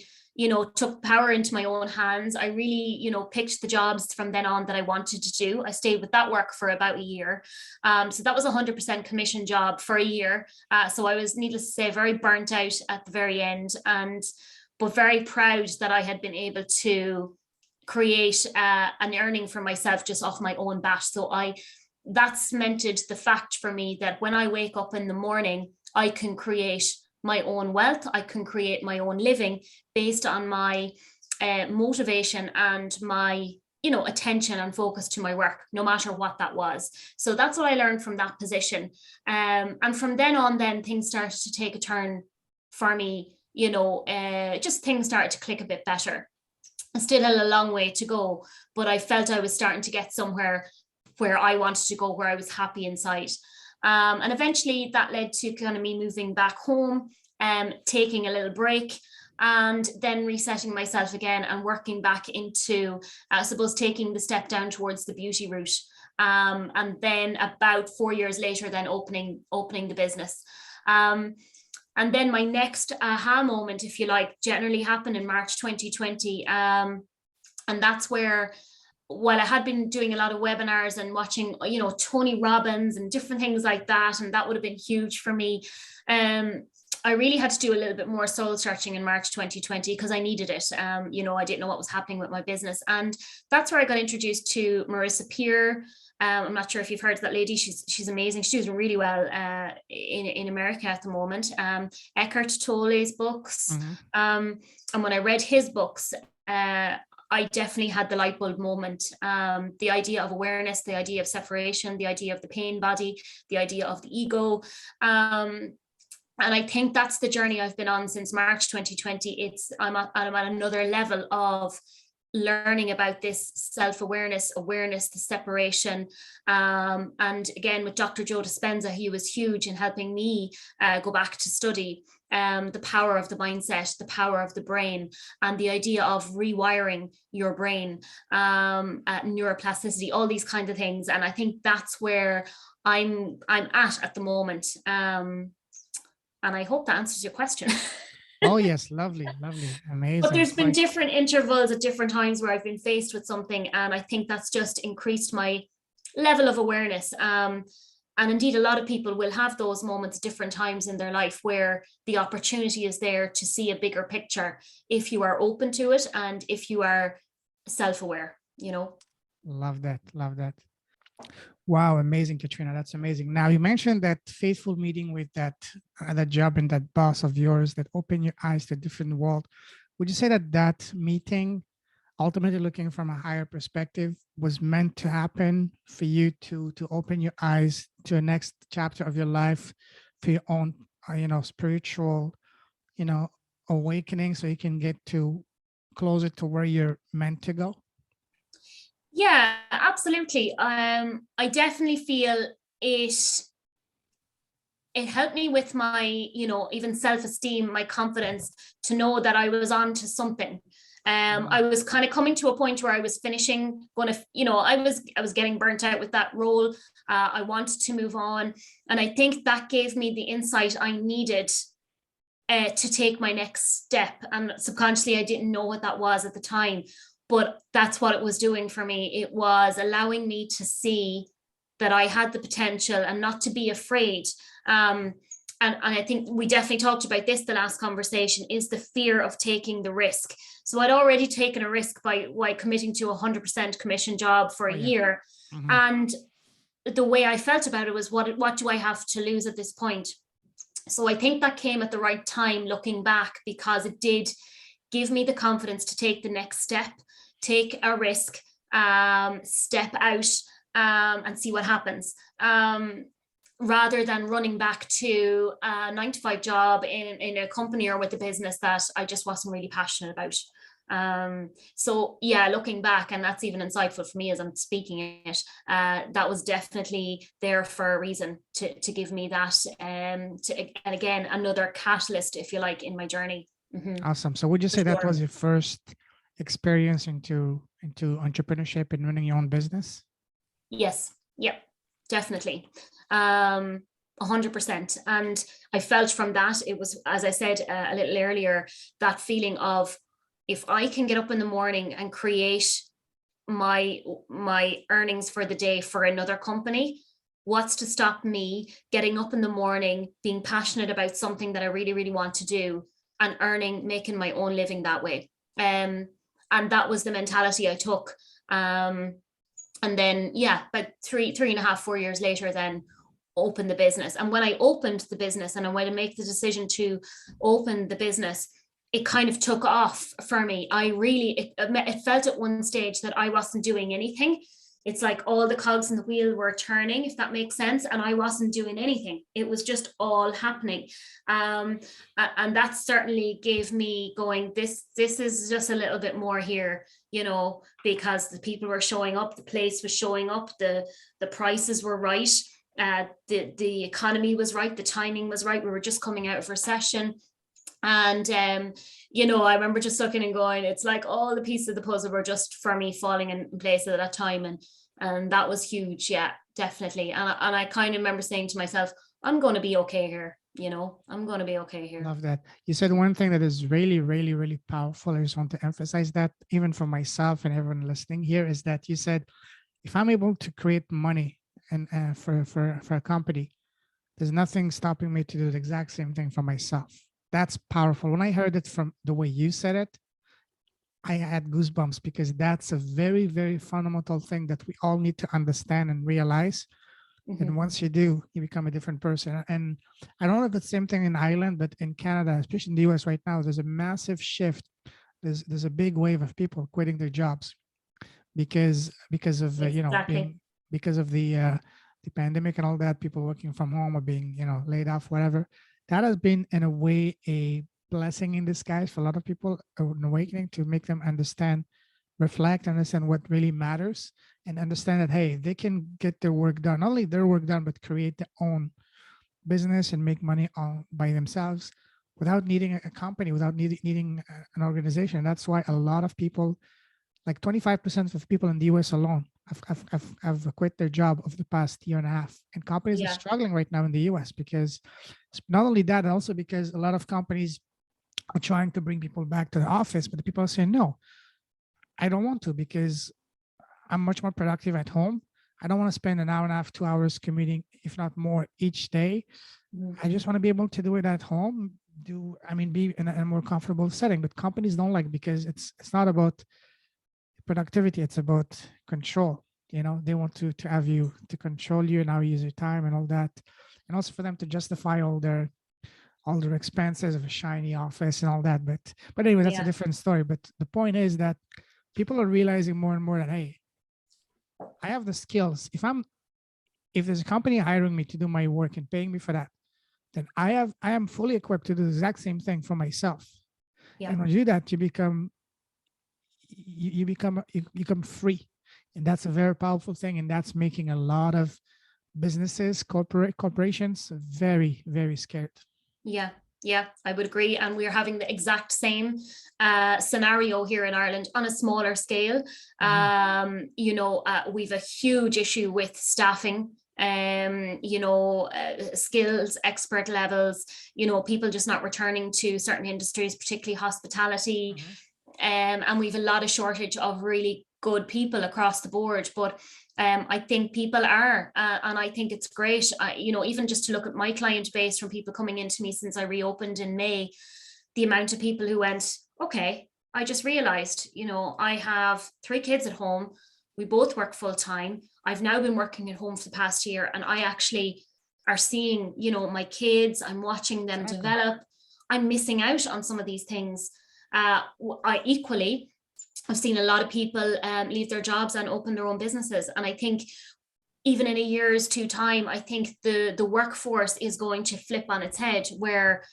B: took power into my own hands. I really, picked the jobs from then on that I wanted to do. I stayed with that work for about a year. So that was 100% commission job for a year. So I was, needless to say, very burnt out at the very end, but very proud that I had been able to create an earning for myself just off my own bat. So that cemented the fact for me that when I wake up in the morning, I can create my own wealth. I can create my own living based on my motivation and my, attention and focus to my work, no matter what that was. So that's what I learned from that position. And from then on, then things started to take a turn for me. Just things started to click a bit better. I still had a long way to go, but I felt I was starting to get somewhere where I wanted to go, where I was happy inside. And eventually that led to kind of me moving back home, taking a little break, and then resetting myself again and working back into, I suppose, taking the step down towards the beauty route. And then about 4 years later, then opening the business. And then my next aha moment, if you like, generally happened in March 2020. And that's where, while I had been doing a lot of webinars and watching, Tony Robbins and different things like that, and that would have been huge for me, I really had to do a little bit more soul searching in March 2020 because I needed it. I didn't know what was happening with my business. And that's where I got introduced to Marissa Peer, I'm not sure if you've heard of that lady. She's amazing. She's doing really well in America at the moment. Eckhart Tolle's books. And when I read his books, I definitely had the light bulb moment. The idea of awareness, the idea of separation, the idea of the pain body, the idea of the ego. And I think that's the journey I've been on since March 2020. I'm at another level of learning about this self-awareness, awareness, the separation. And again, with Dr. Joe Dispenza, he was huge in helping me go back to study the power of the mindset, the power of the brain, and the idea of rewiring your brain, neuroplasticity, all these kinds of things. And I think that's where I'm at the moment. And I hope that answers your question.
A: Oh yes, lovely, amazing.
B: But there's been different intervals at different times where I've been faced with something, and I think that's just increased my level of awareness. And indeed, a lot of people will have those moments at different times in their life where the opportunity is there to see a bigger picture if you are open to it and if you are self-aware, you know.
A: Love that. Wow, amazing, Catriona. That's amazing. Now, you mentioned that fateful meeting with that other job and that boss of yours that opened your eyes to a different world. Would you say that that meeting, ultimately looking from a higher perspective, was meant to happen for you to open your eyes to a next chapter of your life, for your own, spiritual, awakening, so you can get to closer to where you're meant to go?
B: Yeah, absolutely. I definitely feel it helped me with my, even self-esteem, my confidence, to know that I was on to something. I was kind of coming to a point where I was finishing, I was getting burnt out with that role. I wanted to move on. And I think that gave me the insight I needed to take my next step. And subconsciously, I didn't know what that was at the time. But that's what it was doing for me. It was allowing me to see that I had the potential and not to be afraid. And I think we definitely talked about this, the last conversation, is the fear of taking the risk. So I'd already taken a risk by committing to a 100% commission job for a year. And the way I felt about it was, what do I have to lose at this point? So I think that came at the right time, looking back, because it did give me the confidence to take the next step, take a risk, step out and see what happens, rather than running back to a 9-to-5 job in a company or with a business that I just wasn't really passionate about. So yeah, looking back, and that's even insightful for me as I'm speaking it, that was definitely there for a reason, to give me that, and again, another catalyst, if you like, in my journey.
A: Awesome. So would you say that was your first experience into entrepreneurship and running your own business?
B: Yes. Yep. Definitely. 100%. And I felt from that, it was, as I said a little earlier, that feeling of, if I can get up in the morning and create my earnings for the day for another company, what's to stop me getting up in the morning, being passionate about something that I really, really want to do, and making my own living that way. And that was the mentality I took. And then, about 3.5, 4 years later, then opened the business. And when I opened the business and I went to make the decision to open the business, it kind of took off for me. It felt at one stage that I wasn't doing anything. It's like all the cogs in the wheel were turning, if that makes sense, and I wasn't doing anything. It was just all happening. And that certainly gave me going, this is just a little bit more here, because the people were showing up, the place was showing up, the prices were right, the economy was right, the timing was right. We were just coming out of recession. And, I remember just looking and going, it's like all the pieces of the puzzle were just for me falling in place at that time. And that was huge. Yeah, definitely. And I kind of remember saying to myself, I'm going to be okay here. I'm going to be okay here.
A: Love that. You said one thing that is really, really, really powerful. I just want to emphasize that, even for myself and everyone listening here, is that you said, if I'm able to create money and for a company, there's nothing stopping me to do the exact same thing for myself. That's powerful. When I heard it from the way you said it, I had goosebumps because that's a very, very fundamental thing that we all need to understand and realize. And once you do, you become a different person. And I don't know if it's the same thing in Ireland, but in Canada, especially in the US right now, there's a massive shift. There's a big wave of people quitting their jobs because of
B: Exactly.
A: because of the pandemic and all that. People working from home or being laid off, whatever. That has been in a way a blessing in disguise for a lot of people, an awakening to make them understand, reflect, understand what really matters, and understand that hey, they can get their work done, not only their work done, but create their own business and make money all by themselves without needing a company, without needing an organization. That's why a lot of people, like 25% of people in the US alone, have quit their job over the past year and a half. And companies are
B: Yeah.
A: struggling right now in the US because not only that, also because a lot of companies are trying to bring people back to the office, but the people are saying, no, I don't want to because I'm much more productive at home. I don't want to spend an hour and a half, 2 hours commuting, if not more, each day. I just want to be able to do it at home, be in a more comfortable setting. But companies don't like it because it's not about productivity, it's about control. They want to have you, to control you and how you use your time and all that. And also for them to justify all their expenses of a shiny office and all that. But anyway, that's a
B: Yeah.
A: different story. But the point is that people are realizing more and more that hey, I have the skills. If there's a company hiring me to do my work and paying me for that, then I am fully equipped to do the exact same thing for myself.
B: Yeah.
A: And when you do that, you become free. And that's a very powerful thing. And that's making a lot of businesses, corporations very, very scared.
B: Yeah, I would agree. And we're having the exact same scenario here in Ireland on a smaller scale. We've a huge issue with staffing, skills, expert levels, people just not returning to certain industries, particularly hospitality. And we've a lot of shortage of really good people across the board. But I think people are, and I think it's great, even just to look at my client base from people coming into me since I reopened in May, the amount of people who went, okay, I just realized, I have 3 kids at home. We both work full time. I've now been working at home for the past year, and I actually are seeing, my kids, I'm watching them develop. I'm missing out on some of these things. I've seen a lot of people leave their jobs and open their own businesses. And I think even in a year's 2 time, I think the workforce is going to flip on its head, where,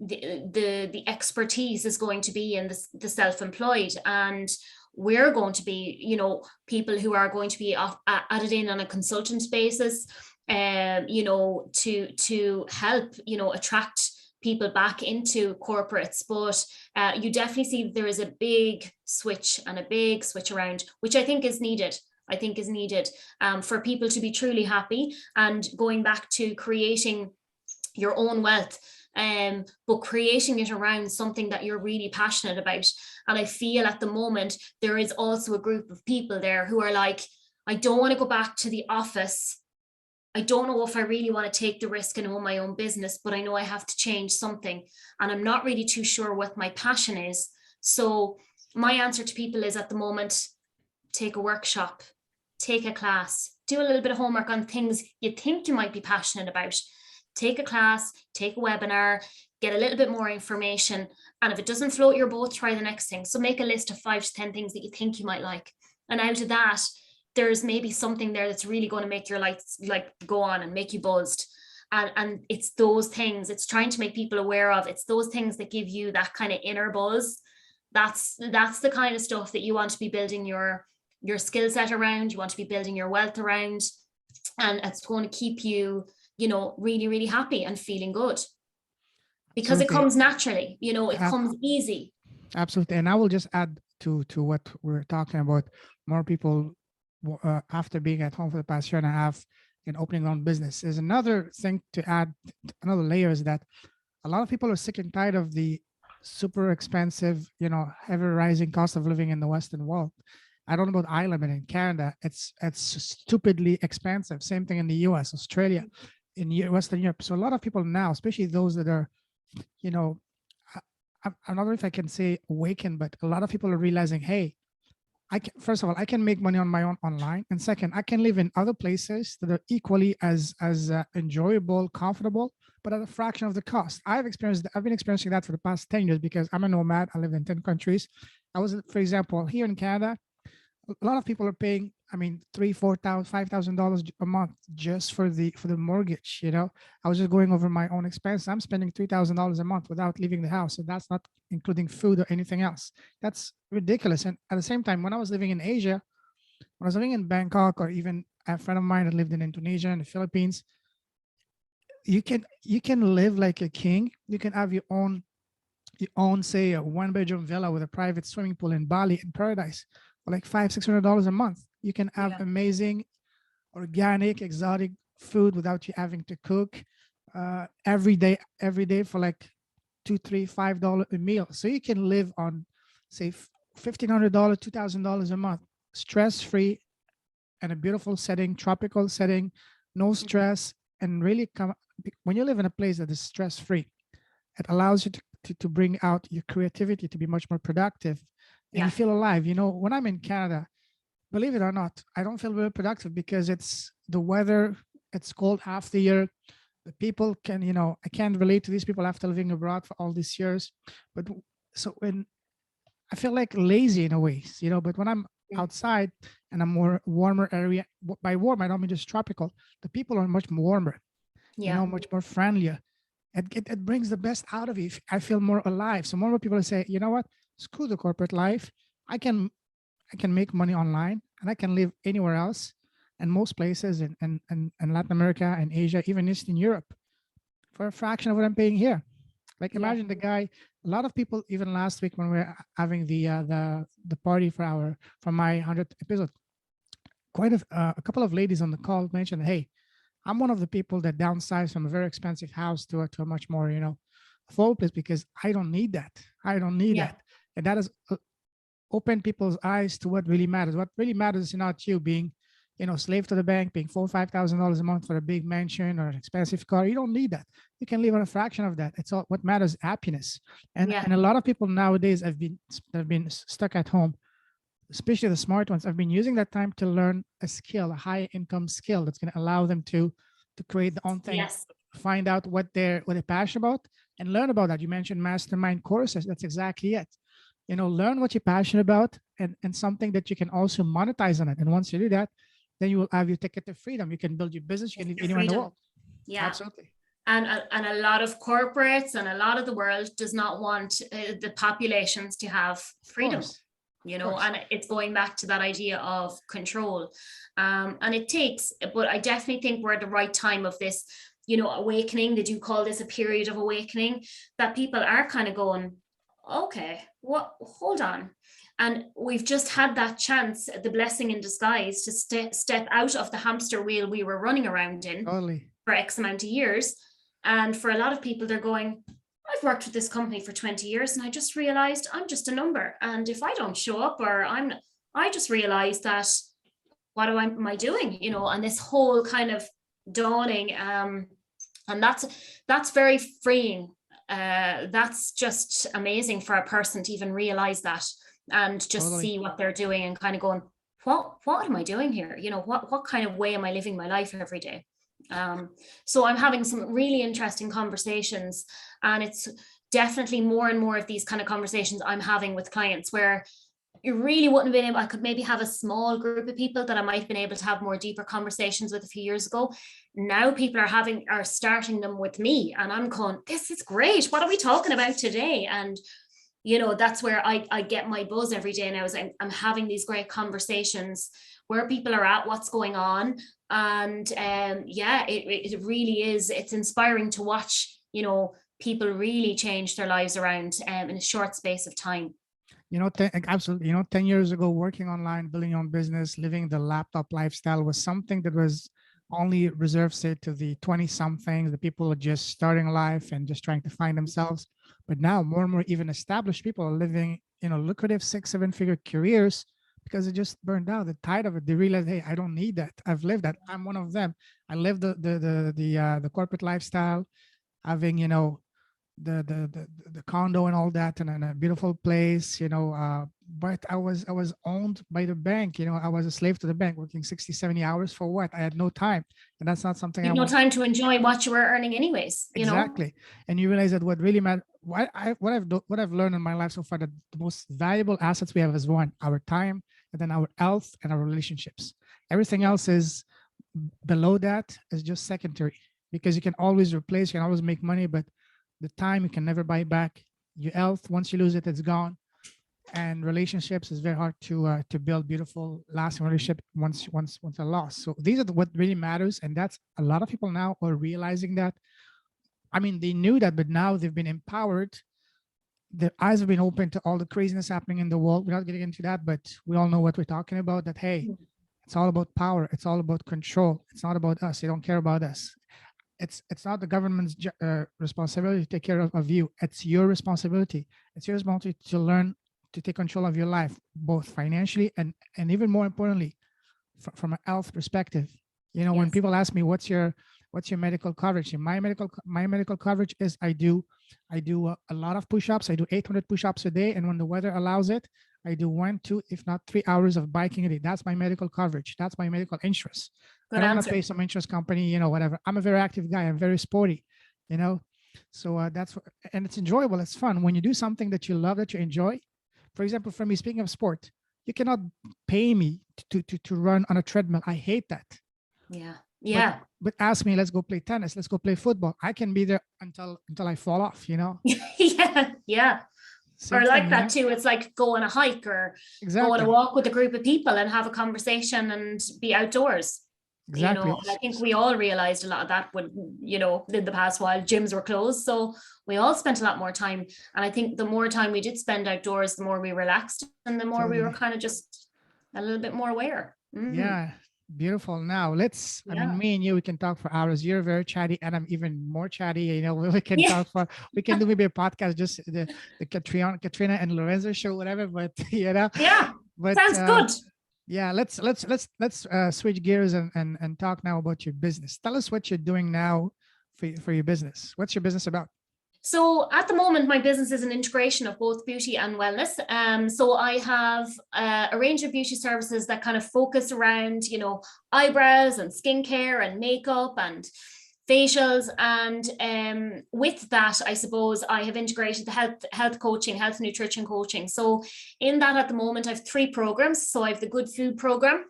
B: the expertise is going to be in the self-employed, and we're going to be, people who are going to be added in on a consultant basis, to help, attract people back into corporates. But you definitely see there is a big switch and a big switch around, which I think is needed. For people to be truly happy, and going back to creating your own wealth, but creating it around something that you're really passionate about. And I feel at the moment there is also a group of people there who are like, I don't want to go back to the office. I don't know if I really want to take the risk and own my own business, but I know I have to change something, and I'm not really too sure what my passion is. So my answer to people is, at the moment, take a workshop, take a class, do a little bit of homework on things you think you might be passionate about. Take a class, take a webinar, get a little bit more information. And if it doesn't float your boat, try the next thing. So make a list of 5 to 10 things that you think you might like. And out of that, there's maybe something there that's really going to make your lights go on and make you buzzed. And it's those things, it's trying to make people aware of, it's those things that give you that kind of inner buzz. That's the kind of stuff that you want to be building your skill set around, you want to be building your wealth around, and it's going to keep you, really, really happy and feeling good, because it comes naturally, it comes easy.
A: Absolutely. And I will just add to what we're talking about. More people, after being at home for the past year and a half and opening their own business, is another thing to add. Another layer is that a lot of people are sick and tired of the super expensive, ever rising cost of living in the Western world. I don't know about Ireland, but in Canada, it's stupidly expensive. Same thing in the US, Australia, in Western Europe. So a lot of people now, especially those that are, I don't know if I can say awaken, but a lot of people are realizing, hey, I can, first of all, I can make money on my own online, and second, I can live in other places that are equally as enjoyable, comfortable, but at a fraction of the cost. I've been experiencing that for the past 10 years because I'm a nomad. I live in 10 countries. I was, for example, here in Canada. A lot of people are paying, I mean, three, $4,000, $5,000 a month just for the mortgage. I was just going over my own expense. I'm spending $3,000 a month without leaving the house, and that's not including food or anything else. That's ridiculous. And at the same time, when I was living in Asia, when I was living in Bangkok, or even a friend of mine that lived in Indonesia and the Philippines, you can live like a king. You can have your own, say, a one-bedroom villa with a private swimming pool in Bali, in paradise, for like $500-$600 a month. You can have amazing, organic, exotic food without you having to cook every day for like $2, $3, $5 a meal. So you can live on, say, $1,500, $2,000 a month, stress-free, and a beautiful setting, tropical setting, no stress, and really when you live in a place that is stress-free, it allows you to bring out your creativity, to be much more productive, and you feel alive. When I'm in Canada, believe it or not, I don't feel very productive because it's the weather, it's cold half the year. The people I can't relate to these people after living abroad for all these years. But so when I feel like lazy in a way, but when I'm outside and a more warmer area, by warm, I don't mean just tropical, the people are much more warmer, much more friendlier. It brings the best out of you. I feel more alive. So more people say, you know what, screw the corporate life. I can make money online, and I can live anywhere else, and most places in Latin America and Asia, even Eastern Europe, for a fraction of what I'm paying here. Like imagine the guy. A lot of people, even last week when we were having the party for my 100th episode, quite a couple of ladies on the call mentioned, hey, I'm one of the people that downsized from a very expensive house to a much more, affordable place because I don't need that. I don't need that. And that has opened people's eyes to what really matters. What really matters is not you being, slave to the bank, paying $4,000, $5,000 a month for a big mansion or an expensive car. You don't need that. You can live on a fraction of that. It's all what matters, happiness. And a lot of people nowadays have been stuck at home, especially the smart ones. I've been using that time to learn a skill, a high income skill that's going to allow them to create their own thing, find out what they're passionate about, and learn about that. You mentioned mastermind courses. That's exactly it. Learn what you're passionate about, and something that you can also monetize on it. And once you do that, then you will have your ticket to freedom. You can build your business. You can live anywhere in the world.
B: Yeah,
A: absolutely.
B: And a lot of corporates and a lot of the world does not want the populations to have freedom. And it's going back to that idea of control. And it takes, but I definitely think we're at the right time of this, awakening. They do call this a period of awakening, that people are kind of going, okay, hold on. And we've just had that chance, the blessing in disguise, to step out of the hamster wheel we were running around in for X amount of years. And for a lot of people, they're going, I've worked with this company for 20 years and I just realized I'm just a number. And if I don't show up, I just realized that, what am I doing? And this whole kind of dawning, and that's very freeing. That's just amazing for a person to even realize that, and just see what they're doing and kind of going, what am I doing here? What kind of way am I living my life every day? So I'm having some really interesting conversations, and it's definitely more and more of these kind of conversations I'm having with clients where you really wouldn't have been able, I could maybe have a small group of people that I might have been able to have more deeper conversations with a few years ago. Now people are starting them with me, and I'm going, this is great. What are we talking about today? And that's where I get my buzz every day now, is I'm having these great conversations where people are at, what's going on. And it really is, it's inspiring to watch, people really change their lives around in a short space of time.
A: Absolutely. 10 years ago, working online, building your own business, living the laptop lifestyle was something that was only reserved, say, to the 20-somethings, the people who are just starting life and just trying to find themselves. But now more and more even established people are living, lucrative 6-7-figure careers because they just burned out. They're tired of it. They realize, hey, I don't need that. I've lived that. I'm one of them. I live the corporate lifestyle, having, the condo and all that, and in a beautiful place, but I was owned by the bank. I was a slave to the bank, working 60, 70 hours for what? I had no time. And that's not something I
B: You've no
A: want.
B: time to enjoy what you were earning anyways,
A: Exactly. And you realize that what really matters, what I've learned in my life so far, that the most valuable assets we have is one, our time, and then our health and our relationships. Everything else is below that, is just secondary, because you can always replace, you can always make money, but the time you can never buy back. Your health, once you lose it, it's gone. And relationships is very hard to build beautiful, lasting relationship once they're lost. So these are what really matters, and that's a lot of people now are realizing that. I mean, they knew that, but now they've been empowered. Their eyes have been open to all the craziness happening in the world. We're not getting into that, but we all know what we're talking about. That hey, it's all about power. It's all about control. It's not about us. They don't care about us. It's not the government's responsibility to take care of you. It's your responsibility. It's your responsibility to learn to take control of your life, both financially and even more importantly, from a health perspective. When people ask me what's your medical coverage, my medical coverage is I do a lot of push-ups. I do 800 push-ups a day, and when the weather allows it, I do 1, 2, if not 3 hours of biking a day. That's my medical coverage. That's my medical insurance. I don't want to pay some insurance company, whatever. I'm a very active guy. I'm very sporty, So that's and it's enjoyable. It's fun when you do something that you love, that you enjoy. For example, for me, speaking of sport, you cannot pay me to run on a treadmill. I hate that.
B: Yeah.
A: But ask me, let's go play tennis. Let's go play football. I can be there until I fall off.
B: Yeah. Same or like thing, that too. It's like go on a hike or go on a walk with a group of people and have a conversation and be outdoors.
A: Exactly.
B: I think we all realized a lot of that when, in the past while gyms were closed. So we all spent a lot more time. And I think the more time we did spend outdoors, the more we relaxed and the more we were kind of just a little bit more aware.
A: Yeah. Beautiful. Now I mean, me and you, we can talk for hours. You're very chatty and I'm even more chatty. We can we can do maybe a podcast, just the Catriona and Lorenzo show, whatever, but but
B: sounds good.
A: Yeah, let's switch gears and talk now about your business. Tell us what you're doing now for your business. What's your business about?
B: So at the moment, my business is an integration of both beauty and wellness. So I have a range of beauty services that kind of focus around, eyebrows and skincare and makeup and facials. And with that, I suppose I have integrated the health coaching, health nutrition coaching. So in that, at the moment, I have 3 programs. So I have the Good Food program,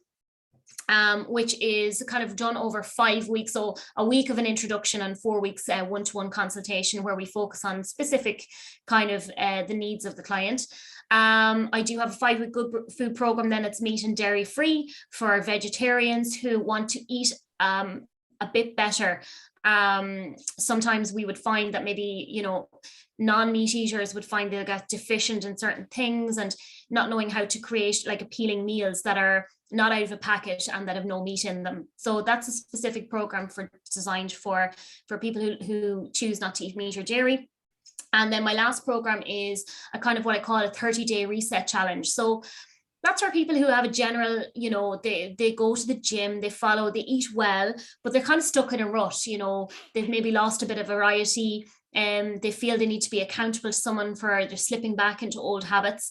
B: which is kind of done over 5 weeks. So a week of an introduction and 4 weeks one-to-one consultation where we focus on specific kind of the needs of the client. I do have a 5-week Good Food program. Then it's meat and dairy free for vegetarians who want to eat a bit better. Sometimes we would find that maybe, non-meat eaters would find they'll get deficient in certain things and not knowing how to create like appealing meals that are not out of a packet and that have no meat in them. So that's a specific program designed for people who choose not to eat meat or dairy. And then my last program is a kind of what I call a 30-day reset challenge. So that's for people who have a general, they go to the gym, they eat well, but they're kind of stuck in a rut. They've maybe lost a bit of variety. They feel they need to be accountable to someone for they're slipping back into old habits.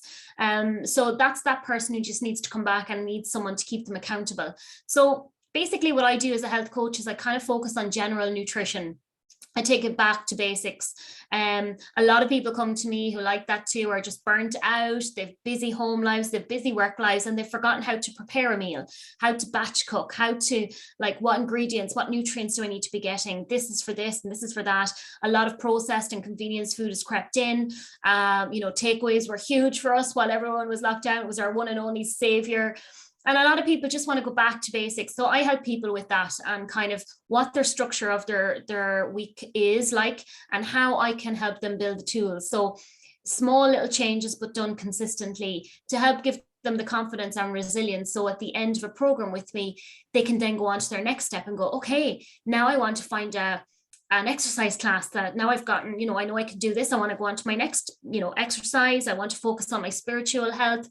B: So that's that person who just needs to come back and needs someone to keep them accountable. So basically what I do as a health coach is I kind of focus on general nutrition. I take it back to basics. A lot of people come to me who like that too, are just burnt out. They've busy home lives, they've busy work lives, and they've forgotten how to prepare a meal, how to batch cook, how to what ingredients, what nutrients do I need to be getting? This is for this and this is for that. A lot of processed and convenience food has crept in. Takeaways were huge for us while everyone was locked down. It was our one and only savior. And a lot of people just want to go back to basics. So I help people with that and kind of what their structure of their week is like and how I can help them build the tools. So small little changes, but done consistently to help give them the confidence and resilience. So at the end of a program with me, they can then go on to their next step and go, okay, now I want to find an exercise class that now I've gotten, I know I can do this. I want to go on to my next, exercise. I want to focus on my spiritual health.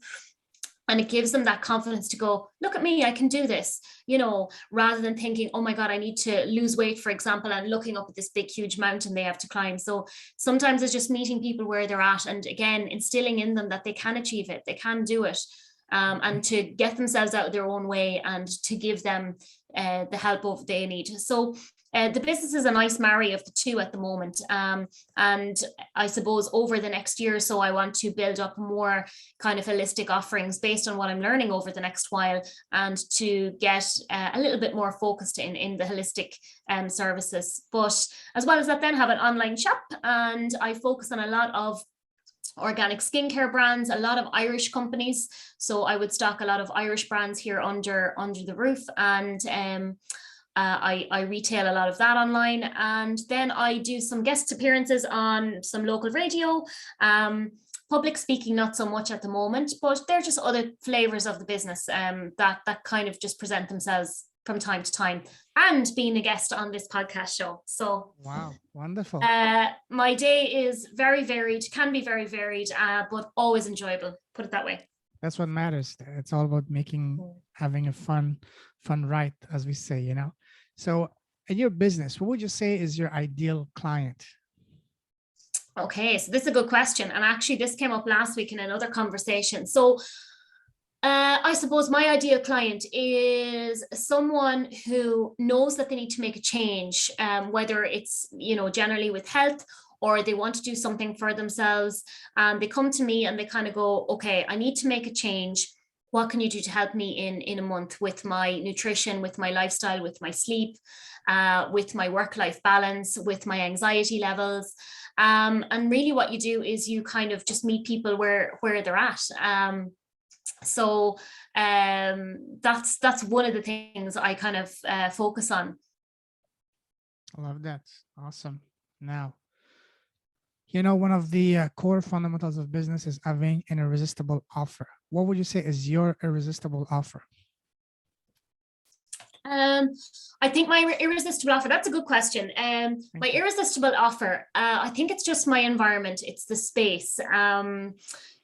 B: And it gives them that confidence to go, look at me, I can do this, you know, rather than thinking, oh my God, I need to lose weight, for example, and looking up at this big, huge mountain they have to climb. So sometimes it's just meeting people where they're at, and again, instilling in them that they can achieve it, they can do it, and to get themselves out of their own way, and to give them the help they need. So the business is a nice marry of the two at the moment. And I suppose over the next year or so, I want to build up more kind of holistic offerings based on what I'm learning over the next while, and to get a little bit more focused in the holistic services. But as well as that, then have an online shop, and I focus on a lot of organic skincare brands, a lot of Irish companies. So I would stock a lot of Irish brands here under the roof, and I retail a lot of that online, and then I do some guest appearances on some local radio. Public speaking, not so much at the moment, but they're just other flavors of the business that kind of just present themselves from time to time, and being a guest on this podcast show. So
A: wow, wonderful.
B: My day is very varied, can be very varied, but always enjoyable, put it that way.
A: That's what matters. It's all about having a fun ride, as we say, you know. So in your business, what would you say is your ideal client?
B: Okay, so this is a good question. And actually this came up last week in another conversation. So I suppose my ideal client is someone who knows that they need to make a change, whether it's, you know, generally with health, or they want to do something for themselves. And they come to me and they kind of go, okay, I need to make a change. What can you do to help me in a month with my nutrition, with my lifestyle, with my sleep, with my work-life balance, with my anxiety levels? And really what you do is you kind of just meet people where they're at. So that's one of the things I kind of focus on.
A: I love that. Awesome. Now, you know, one of the core fundamentals of business is having an irresistible offer. What would you say is your irresistible offer?
B: I think my irresistible offer, that's a good question. My irresistible offer, I think it's just my environment. It's the space.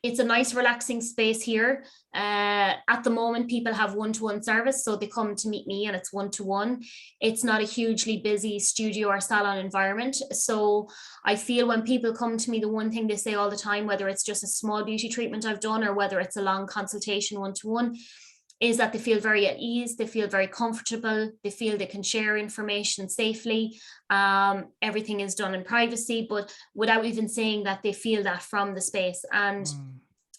B: It's a nice, relaxing space here. At the moment, people have one-to-one service, so they come to meet me and it's one-to-one. It's not a hugely busy studio or salon environment. So I feel when people come to me, the one thing they say all the time, whether it's just a small beauty treatment I've done or whether it's a long consultation one-to-one, is that they feel very at ease, they feel very comfortable, they feel they can share information safely. Everything is done in privacy, but without even saying that, they feel that from the space. And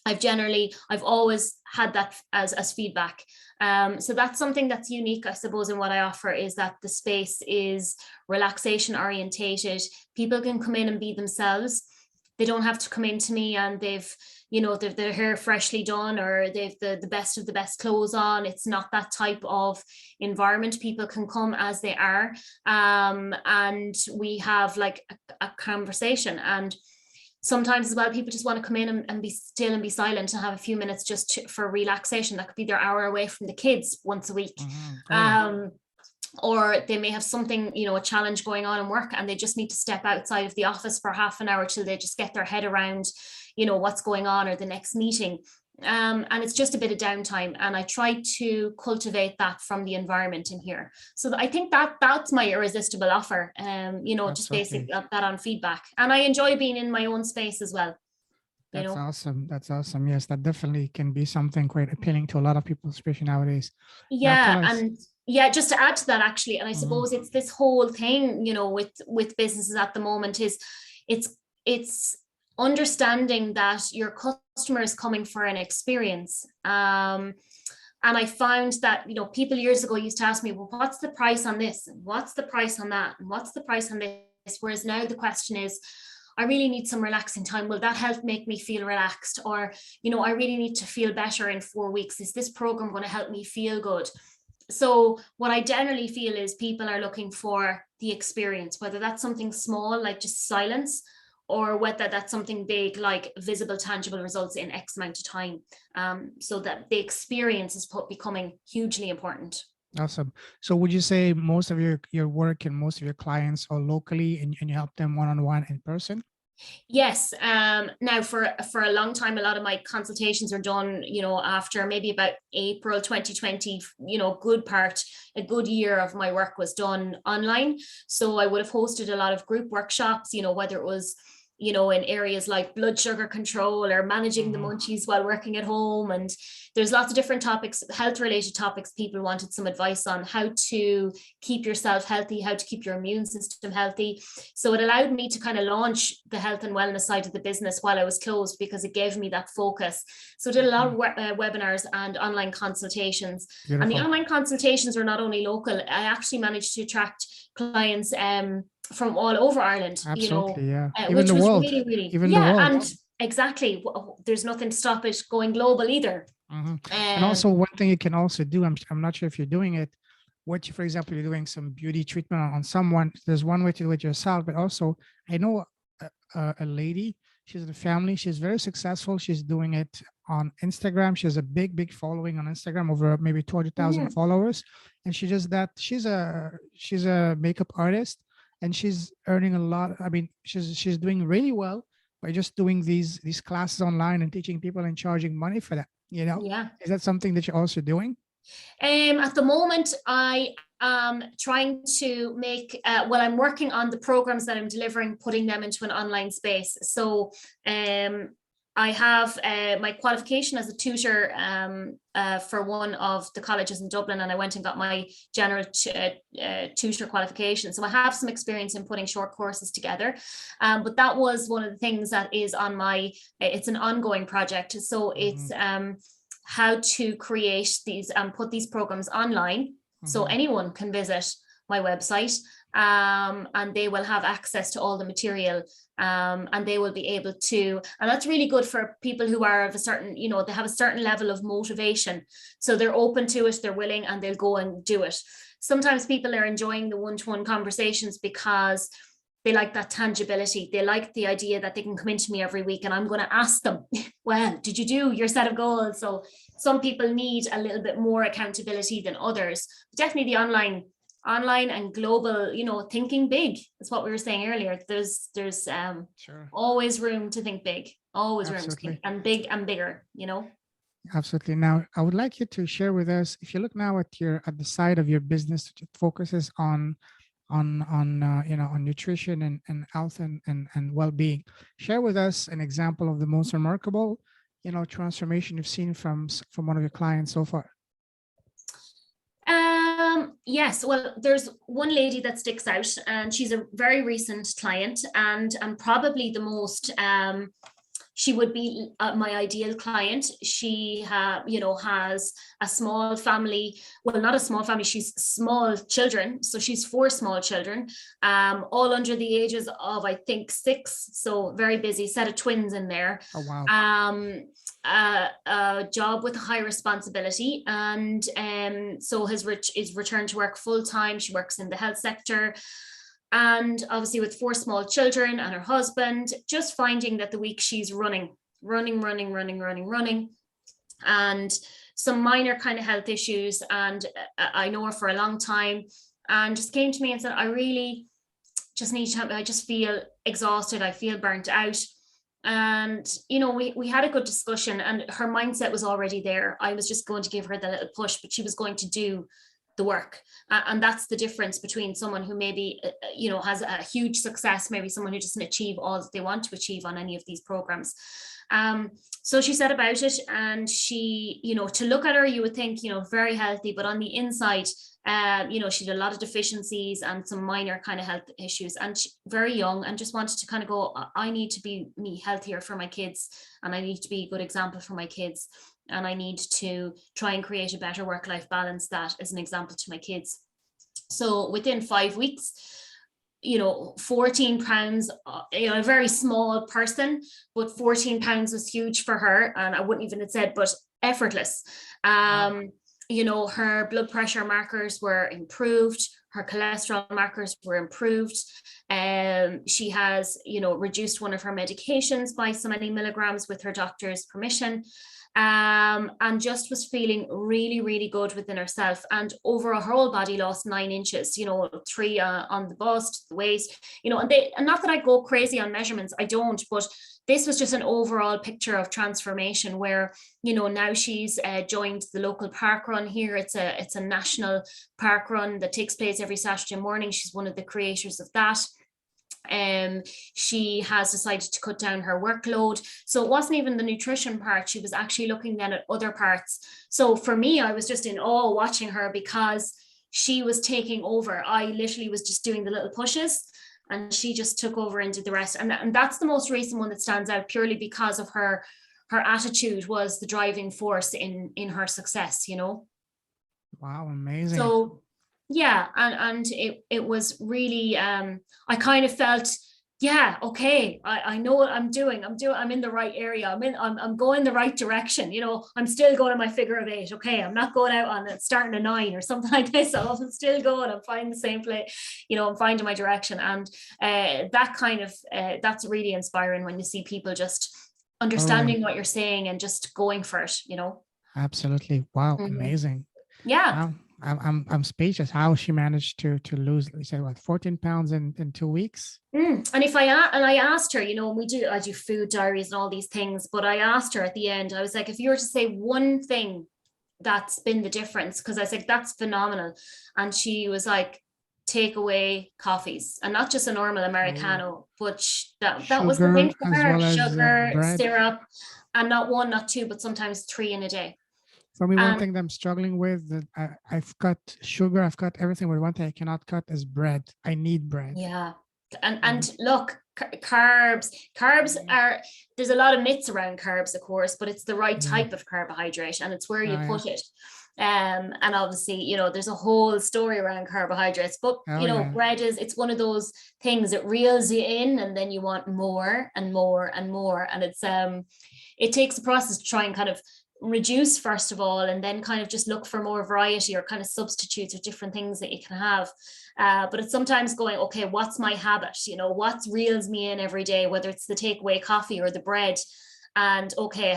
B: I've always had that as feedback. So that's something that's unique, I suppose, in what I offer, is that the space is relaxation orientated. People can come in and be themselves. They don't have to come in to me and they've their hair freshly done, or they've the best of the best clothes on. It's not that type of environment. People can come as they are, and we have like a conversation. And sometimes as well, people just want to come in and be still and be silent and have a few minutes just for relaxation. That could be their hour away from the kids once a week. Or they may have something, a challenge going on in work, and they just need to step outside of the office for half an hour till they just get their head around, what's going on, or the next meeting. And it's just a bit of downtime. And I try to cultivate that from the environment in here. So I think that's my irresistible offer, just basic that on feedback. And I enjoy being in my own space as well.
A: That's awesome. That's awesome. Yes, that definitely can be something quite appealing to a lot of people, especially nowadays.
B: Yeah. And yeah, just to add to that, actually, and I suppose it's this whole thing, with businesses at the moment, is it's understanding that your customer is coming for an experience. And I found that, people years ago used to ask me, well, what's the price on this? And what's the price on that? And what's the price on this? Whereas now the question is, I really need some relaxing time. Will that help make me feel relaxed? Or, I really need to feel better in 4 weeks. Is this program going to help me feel good? So what I generally feel is people are looking for the experience, whether that's something small, like just silence, or whether that's something big, like visible, tangible results in X amount of time. So that the experience is becoming hugely important.
A: Awesome. So would you say most of your work and most of your clients are locally, and you help them one-on-one in person?
B: Yes. Now for a long time, a lot of my consultations are done, after maybe about April 2020, a good year of my work was done online. So I would have hosted a lot of group workshops, whether it was, in areas like blood sugar control or managing the munchies while working at home. And there's lots of different topics, health related topics. People wanted some advice on how to keep yourself healthy, how to keep your immune system healthy. So it allowed me to kind of launch the health and wellness side of the business while I was closed, because it gave me that focus. So I did a lot of webinars and online consultations.
A: Beautiful.
B: And the online consultations were not only local, I actually managed to attract clients from all over Ireland.
A: Absolutely, yeah.
B: Even which the was world. Really,
A: even the world.
B: And exactly, there's nothing to stop it going global either.
A: And also one thing you can also do, I'm not sure if you're doing it, for example, you're doing some beauty treatment on someone, there's one way to do it yourself, but also I know a lady, she's in the family, she's very successful, she's doing it on Instagram, she has a big following on Instagram, over maybe 200,000 followers, and she does that. She's a makeup artist, and she's earning a lot. I mean, she's doing really well by just doing these classes online and teaching people and charging money for that.
B: Yeah.
A: Is that something that you're also doing?
B: At the moment, I am trying to make, I'm working on the programs that I'm delivering, putting them into an online space. So I have my qualification as a tutor for one of the colleges in Dublin, and I went and got my general tutor qualification. So I have some experience in putting short courses together, but that was one of the things that is on it's an ongoing project. So it's how to create these and put these programs online, so anyone can visit my website, and they will have access to all the material, and they will be able to, and that's really good for people who are of a certain, they have a certain level of motivation, so they're open to it, they're willing, and they'll go and do it. Sometimes people are enjoying the one-to-one conversations because they like that tangibility. They like the idea that they can come into me every week and I'm going to ask them, well, did you do your set of goals? So some people need a little bit more accountability than others. Definitely the online and global, thinking big is what we were saying earlier. There's
A: Sure.
B: always room to think big, always
A: Absolutely.
B: room to think and big and bigger,
A: Absolutely. Now, I would like you to share with us, if you look now at the side of your business that focuses on nutrition and health and well-being, share with us an example of the most remarkable, transformation you've seen from one of your clients so far.
B: Yes, well, there's one lady that sticks out, and she's a very recent client, and probably the most she would be my ideal client. She has a small family. Well, not a small family, she's small children. So she's 4 small children, all under the ages of, I think, 6. So very busy, set of twins in there.
A: Oh, wow.
B: A job with a high responsibility, and so is returned to work full time. She works in the health sector. And obviously with 4 small children and her husband, just finding that the week she's running, and some minor kind of health issues. And I know her for a long time, and just came to me and said, I really just need to help me. I just feel exhausted. I feel burnt out. And, we had a good discussion, and her mindset was already there. I was just going to give her the little push, but she was going to do the work. And that's the difference between someone who maybe, has a huge success, maybe someone who doesn't achieve all that they want to achieve on any of these programs. So she said about it, and she, to look at her, you would think, very healthy, but on the inside, she had a lot of deficiencies and some minor kind of health issues, and very young, and just wanted to kind of go, I need to be healthier for my kids, and I need to be a good example for my kids. And I need to try and create a better work-life balance that is an example to my kids. So within 5 weeks, 14 pounds, a very small person, but 14 pounds was huge for her. And I wouldn't even have said, but effortless. Wow. Her blood pressure markers were improved. Her cholesterol markers were improved. She has, reduced one of her medications by so many milligrams with her doctor's permission. And just was feeling really, really good within herself. And over her whole body lost 9 inches, 3 on the bust, the waist, and not that I go crazy on measurements, I don't, but this was just an overall picture of transformation where, now she's joined the local park run here. It's a national park run that takes place every Saturday morning. She's one of the creators of that. She has decided to cut down her workload. So it wasn't even the nutrition part. She was actually looking then at other parts. So for me, I was just in awe watching her because she was taking over. I literally was just doing the little pushes and she just took over and did the rest. And that's the most recent one that stands out purely because of her attitude was the driving force in her success,
A: Wow, amazing.
B: So yeah, and it was really I kind of felt, yeah, okay, I know what I'm doing. I'm in the right area. I'm going the right direction. I'm still going to my figure of 8. Okay, I'm not going out on it starting a 9 or something like this. So I'm still going. I'm finding the same place. I'm finding my direction, and that kind of that's really inspiring when you see people just understanding what you're saying and just going for it.
A: Absolutely. Wow, amazing.
B: Yeah.
A: I'm speechless how she managed to lose, you said, what, 14 pounds in 2 weeks.
B: And I asked her, I do food diaries and all these things, but I asked her at the end, I was like, if you were to say one thing that's been the difference, because I said that's phenomenal, and she was like, take away coffees, and not just a normal Americano, but that was the thing for her. Sugar, syrup, and not 1, not 2, but sometimes 3 in a day.
A: For me, one thing that I'm struggling with, that I've cut sugar, I've cut everything, but one thing I cannot cut is bread. I need bread.
B: Yeah. And look, carbs are, there's a lot of myths around carbs, of course, but it's the right type of carbohydrate, and it's where you put it. And obviously, there's a whole story around carbohydrates, but bread it's one of those things that reels you in, and then you want more and more and more. And it takes a process to try and kind of reduce first of all, and then kind of just look for more variety or kind of substitutes or different things that you can have. But it's sometimes going, okay, what's my habit? What reels me in every day, whether it's the takeaway coffee or the bread. And okay,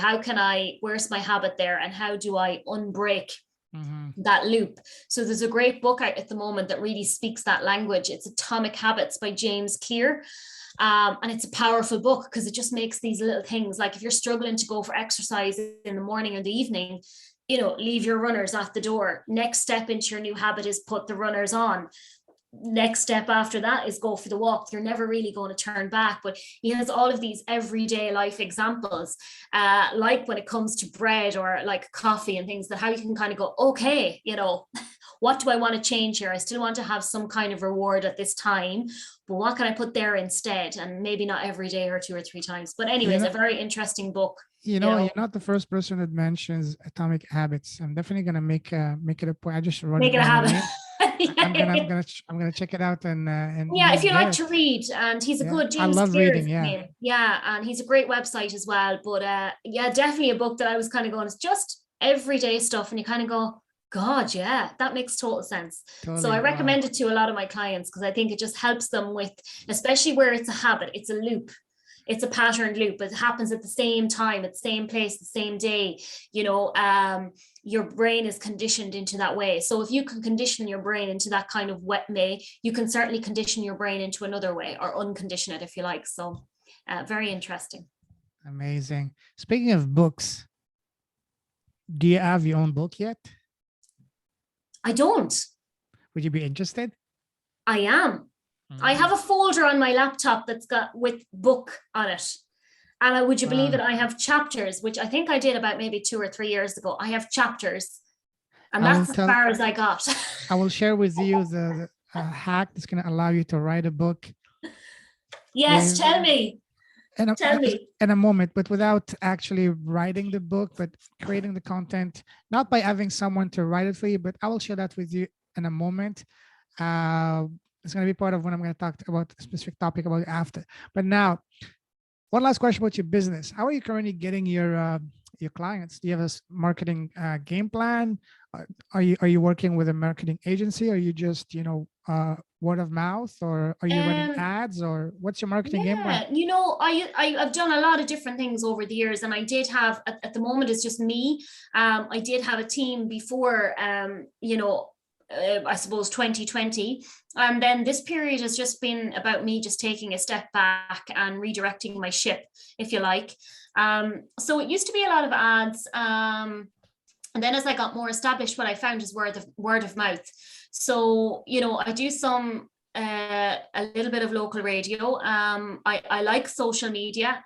B: where's my habit there? And how do I unbreak that loop? So there's a great book out at the moment that really speaks that language. It's Atomic Habits by James Clear. And it's a powerful book because it just makes these little things, like if you're struggling to go for exercise in the morning or the evening, leave your runners at the door. Next step into your new habit is put the runners on. Next step after that is go for the walk. You're never really going to turn back. But he has all of these everyday life examples, like when it comes to bread or like coffee and things, that how you can kind of go, okay, what do I want to change here? I still want to have some kind of reward at this time, but what can I put there instead? And maybe not every day or 2 or 3 times. But anyways, a very interesting book.
A: You're not the first person that mentions Atomic Habits. I'm definitely gonna make it a point. I just wrote
B: make it a habit.
A: I'm gonna check it out and
B: if you like to read, and he's a good James.
A: I love reading.
B: Name. And he's a great website as well. But definitely a book that I was kind of going, it's just everyday stuff, and you kind of go, God, yeah, that makes total sense. Totally. So I recommend it to a lot of my clients because I think it just helps them with, especially where it's a habit, it's a loop. It's a patterned loop. It happens at the same time, at the same place, the same day. Your brain is conditioned into that way. So if you can condition your brain into that kind of wet way, you can certainly condition your brain into another way, or uncondition it if you like. So very interesting.
A: Amazing. Speaking of books, do you have your own book yet?
B: I don't.
A: Would you be interested?
B: I am. I have a folder on my laptop that's got with book on it. And would you believe it? I have chapters, which I think I did about maybe 2 or 3 years ago. I have chapters. And that's as far as I got.
A: I will share with you the hack that's going to allow you to write a book.
B: Yes, tell me. Tell me.
A: In a moment, but without actually writing the book, but creating the content, not by having someone to write it for you, but I will share that with you in a moment. It's going to be part of when I'm going to talk about a specific topic about after. But now, one last question about your business. How are you currently getting your clients? Do you have a marketing game plan? Are you working with a marketing agency? Or are you just word of mouth, or are you running
B: Um,
A: ads, or what's your marketing game plan?
B: Yeah, I've done a lot of different things over the years, and I did have at the moment it's just me. I did have a team before, I suppose 2020, and then this period has just been about me just taking a step back and redirecting my ship, if you like. So it used to be a lot of ads, and then as I got more established, what I found is word of mouth. So I do some a little bit of local radio. I like social media.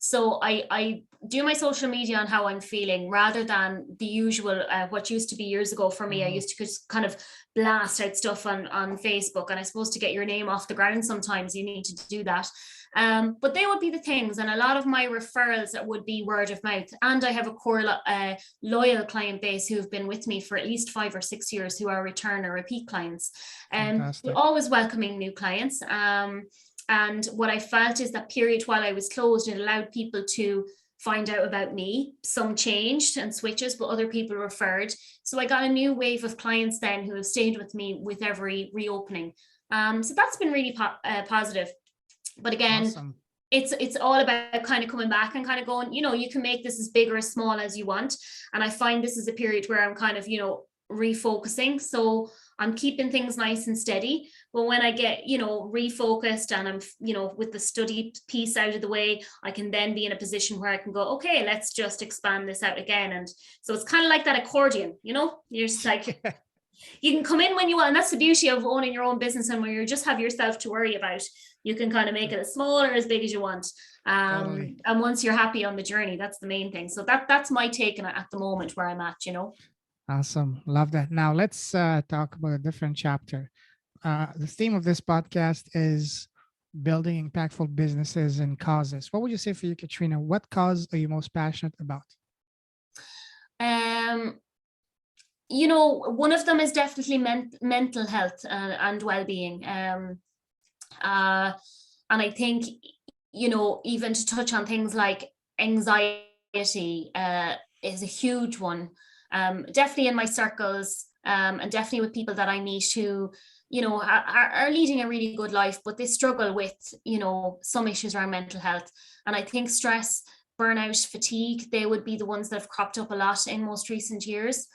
B: So I do my social media on how I'm feeling rather than the usual, what used to be years ago for me. I used to just kind of blast out stuff on Facebook. And I suppose to get your name off the ground, sometimes you need to do that. But they would be the things. And a lot of my referrals would be word of mouth. And I have a core loyal client base who have been with me for at least 5 or 6 years, who are return or repeat clients. We're always welcoming new clients. And what I felt is that period while I was closed, it allowed people to find out about me. Some changed and switches, but other people referred. So I got a new wave of clients then who have stayed with me with every reopening. So that's been really positive. But again,
A: Awesome.
B: It's all about kind of coming back and kind of going, you can make this as big or as small as you want. And I find this is a period where I'm kind of, refocusing. So I'm keeping things nice and steady. But when I get, refocused and I'm, with the study piece out of the way, I can then be in a position where I can go, okay, let's just expand this out again. And so it's kind of like that accordion, you're just like, you can come in when you want. And that's the beauty of owning your own business. And when you just have yourself to worry about, you can kind of make it as small or as big as you want.
A: Totally.
B: And once you're happy on the journey, that's the main thing. So that's my take on it at the moment where I'm at,
A: Awesome. Love that. Now let's talk about a different chapter. The theme of this podcast is building impactful businesses and causes. What would you say for you, Catriona? What cause are you most passionate about?
B: One of them is definitely mental health and well-being. And I think, even to touch on things like anxiety is a huge one. Definitely in my circles, and definitely with people that I meet who, are leading a really good life, but they struggle with, some issues around mental health. And I think stress, burnout, fatigue, they would be the ones that have cropped up a lot in most recent years.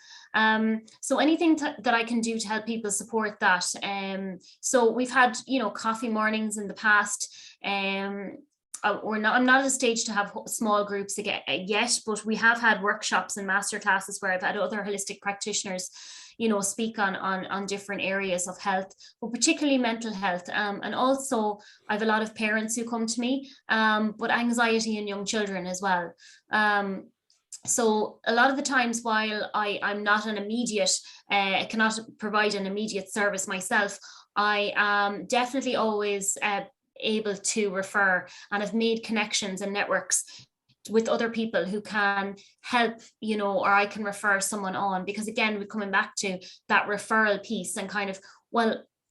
B: So anything that I can do to help people support that. So we've had, coffee mornings in the past. I'm not at a stage to have small groups yet, but we have had workshops and master classes where I've had other holistic practitioners, speak on different areas of health, but particularly mental health. And also I have a lot of parents who come to me, but anxiety in young children as well. So a lot of the times, while I'm not an immediate, cannot provide an immediate service myself, I am definitely always able to refer and have made connections and networks with other people who can help, or I can refer someone on, because again, we're coming back to that referral piece and kind of,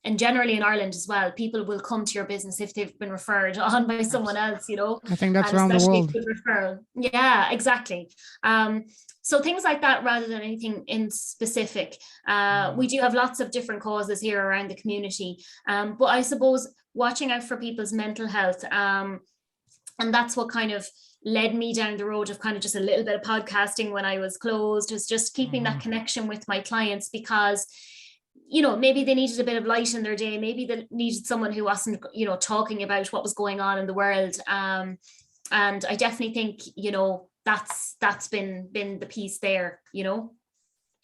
B: and generally in Ireland as well, people will come to your business if they've been referred on by someone else,
A: I think that's
B: and
A: around the
B: especially
A: world.
B: good referral. Yeah, exactly. So things like that rather than anything in specific. We do have lots of different causes here around the community. But I suppose watching out for people's mental health. And that's what kind of led me down the road of kind of just a little bit of podcasting when I was closed, was just keeping that connection with my clients, because maybe they needed a bit of light in their day. Maybe they needed someone who wasn't, talking about what was going on in the world. And I definitely think, that's been the piece there,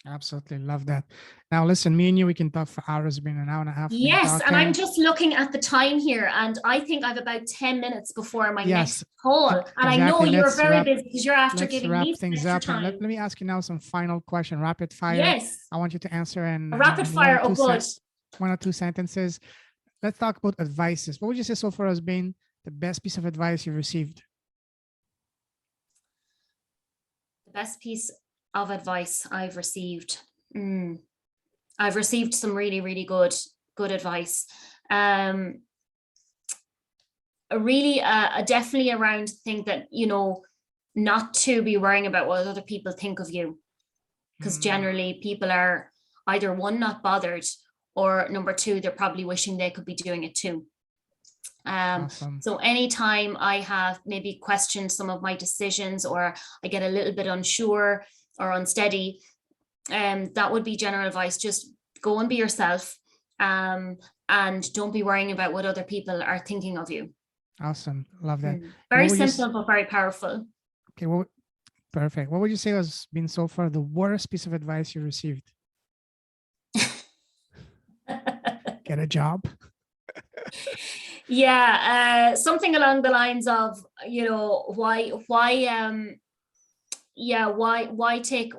A: Absolutely. Love that. Now, listen, me and you, we can talk for hours. It's been an hour and a half.
B: Yes. And I'm just looking at the time here, and I think I have about 10 minutes before my next call. And exactly. I know you're very busy because you're after giving me things up.
A: And let me ask you now some final question, rapid fire.
B: Yes.
A: I want you to answer in
B: rapid fire. Oh, good.
A: 1 or 2 sentences. Let's talk about advices. What would you say so far has been the best piece of advice you've received?
B: The best piece of advice I've received. I've received some really, really good advice. Really, definitely around think that, not to be worrying about what other people think of you, because generally people are either one, not bothered, or number two, they're probably wishing they could be doing it too.
A: Awesome.
B: So anytime I have maybe questioned some of my decisions, or I get a little bit unsure or unsteady, that would be general advice. Just go and be yourself, and don't be worrying about what other people are thinking of you.
A: Awesome. Love that.
B: Very simple, but very powerful.
A: Okay. Perfect. What would you say has been so far the worst piece of advice you received? Get a job.
B: Yeah, something along the lines of, why take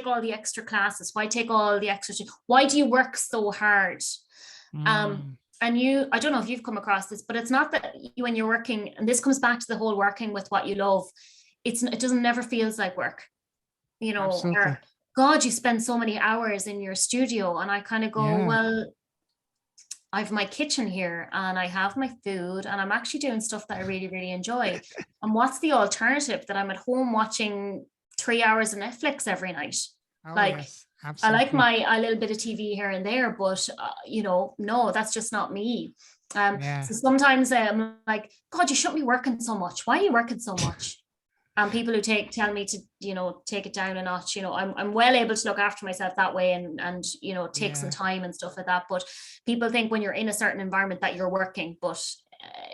B: all the extra classes? Why take all the extra? Why do you work so hard? And I don't know if you've come across this, but it's not that when you're working, and this comes back to the whole working with what you love, it doesn't never feels like work,
A: Absolutely.
B: or God, you spend so many hours in your studio. And I kind of go, well, I have my kitchen here and I have my food and I'm actually doing stuff that I really, really enjoy. And what's the alternative? That I'm at home watching 3 hours of Netflix every night.
A: Yes,
B: I like a little bit of TV here and there, but no, that's just not me. So sometimes I'm like, God, you shouldn't be working so much. Why are you working so much? And people who tell me to, take it down a notch, I'm well able to look after myself that way and take some time and stuff like that. But people think when you're in a certain environment that you're working, but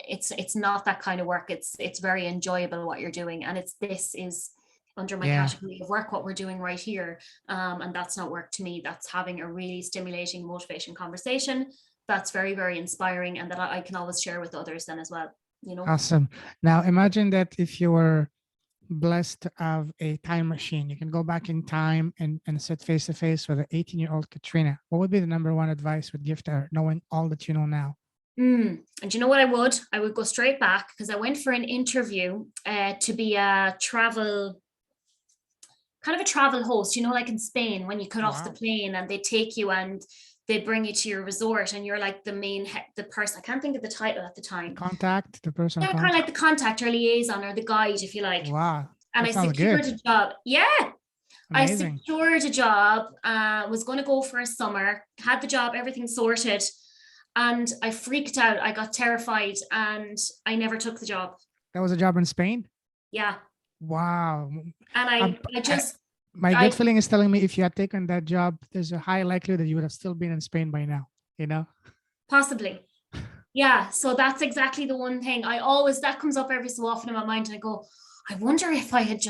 B: it's not that kind of work. It's very enjoyable what you're doing. And this is under my category of work, what we're doing right here. And that's not work to me. That's having a really stimulating motivation conversation. That's very, very inspiring, and that I can always share with others then as well.
A: Awesome. Now imagine that if you were blessed to have a time machine, you can go back in time and sit face to face with an 18-year-old Catriona. What would be the number one advice would give to her, knowing all that you know now?
B: And you know what I would go straight back, because I went for an interview to be a travel host, like in Spain, when you cut off the plane and they take you and they bring you to your resort and you're like the person, I can't think of the title at the time.
A: The person.
B: Yeah, kind of like the contact or liaison or the guide, if you like.
A: Wow.
B: And I secured a job. Yeah.
A: Amazing.
B: I secured a job, was going to go for a summer, had the job, everything sorted. And I freaked out. I got terrified and I never took the job.
A: That was a job in Spain?
B: Yeah.
A: Wow.
B: And
A: my gut feeling is telling me if you had taken that job, there's a high likelihood that you would have still been in Spain by now, Possibly.
B: Yeah. So that's exactly the one thing that comes up every so often in my mind. And I go, I wonder if I had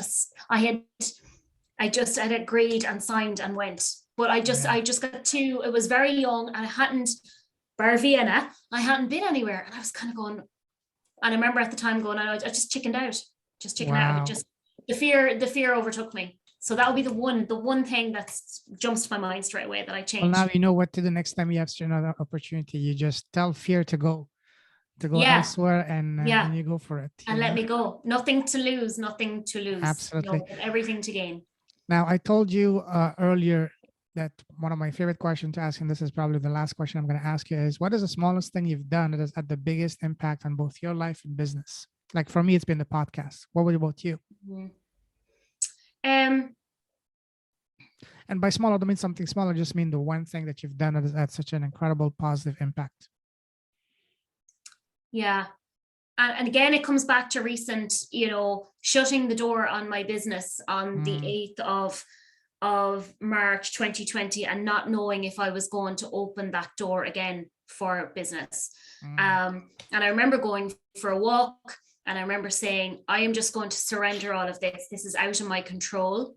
B: agreed and signed and went, but I just got it was very young and I hadn't, bar Vienna, I hadn't been anywhere. And I was kind of going, and I remember at the time going, I just chickened out, out. The fear overtook me. So that would be the one thing that jumps to my mind straight away that I changed.
A: Well, now you know what to do next time you have another opportunity. You just tell fear to go elsewhere and you go for it.
B: And let me go. Nothing to lose.
A: Absolutely.
B: Everything to gain.
A: Now, I told you earlier that one of my favorite questions to ask, and this is probably the last question I'm going to ask you, is what is the smallest thing you've done that has had the biggest impact on both your life and business? Like for me, it's been the podcast. What about you? And by small, I don't mean something small. I just mean the one thing that you've done that has had such an incredible positive impact.
B: Yeah. And again, it comes back to recent, shutting the door on my business on the 8th of March 2020 and not knowing if I was going to open that door again for business. And I remember going for a walk and I remember saying, I am just going to surrender all of this. This is out of my control.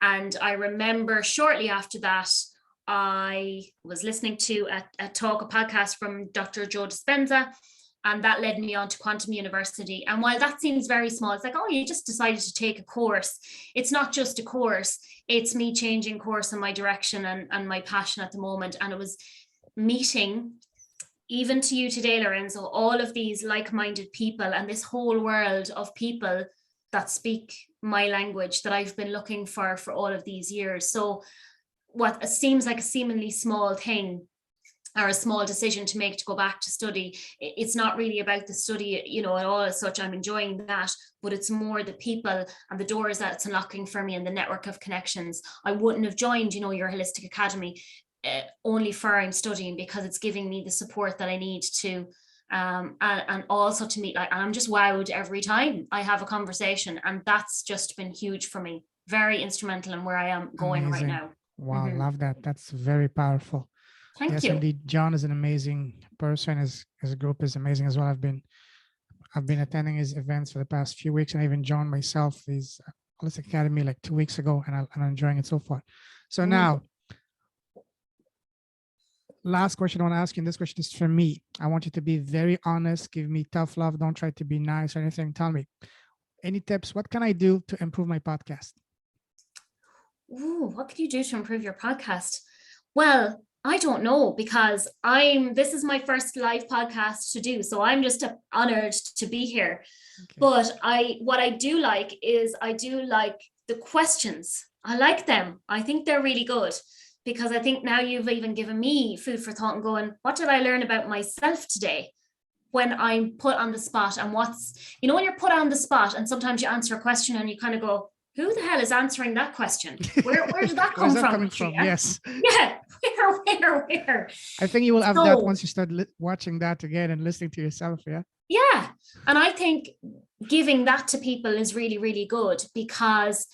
B: And I remember shortly after that, I was listening to a podcast from Dr. Joe Dispenza, and that led me on to Quantum University. And while that seems very small, it's like, oh, you just decided to take a course. It's not just a course. It's me changing course and my direction and my passion at the moment. And it was meeting, even to you today, Lorenzo, all of these like-minded people and this whole world of people that speak my language that I've been looking for all of these years. So what seems like a seemingly small thing or a small decision to make to go back to study, it's not really about the study, at all as such. I'm enjoying that, but it's more the people and the doors that it's unlocking for me and the network of connections. I wouldn't have joined, your Holistic Academy only for I'm studying, because it's giving me the support that I need to, and also to meet, like, and I'm just wowed every time I have a conversation, and that's just been huge for me, very instrumental in where I am going right
A: Amazing.
B: now.
A: Wow, love that. That's very powerful.
B: Thank
A: Yes,
B: you.
A: indeed. John is an amazing person. His group is amazing as well. I've been attending his events for the past few weeks, and I even joined myself his Holistic Academy like 2 weeks ago, and I'm enjoying it so far. So now, last question I want to ask you, and this question is for me. I want you to be very honest, give me tough love. Don't try to be nice or anything. Tell me, any tips? What can I do to improve my podcast?
B: Ooh, what can you do to improve your podcast? Well, I don't know, because this is my first live podcast to do. So I'm just honored to be here. Okay. But what I do like is I do like the questions. I like them. I think they're really good, because I think now you've even given me food for thought and going, what did I learn about myself today? When I'm put on the spot, and when you're put on the spot and sometimes you answer a question and you kind of go, who the hell is answering that question? Where did that come from?
A: Yes.
B: Yeah. Where?
A: I think you will have that once you start watching that again and listening to yourself. Yeah.
B: Yeah. And I think giving that to people is really, really good, because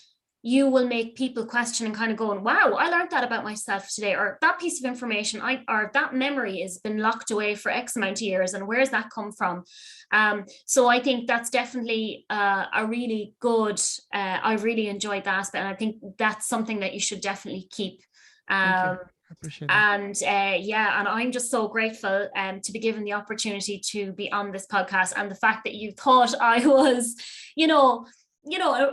B: you will make people question and kind of going, wow, I learned that about myself today, or that piece of information or that memory has been locked away for X amount of years, and where's that come from? So I think that's definitely a really good, I really enjoyed that aspect, and I think that's something that you should definitely keep.
A: I appreciate that.
B: And and I'm just so grateful to be given the opportunity to be on this podcast, and the fact that you thought I was,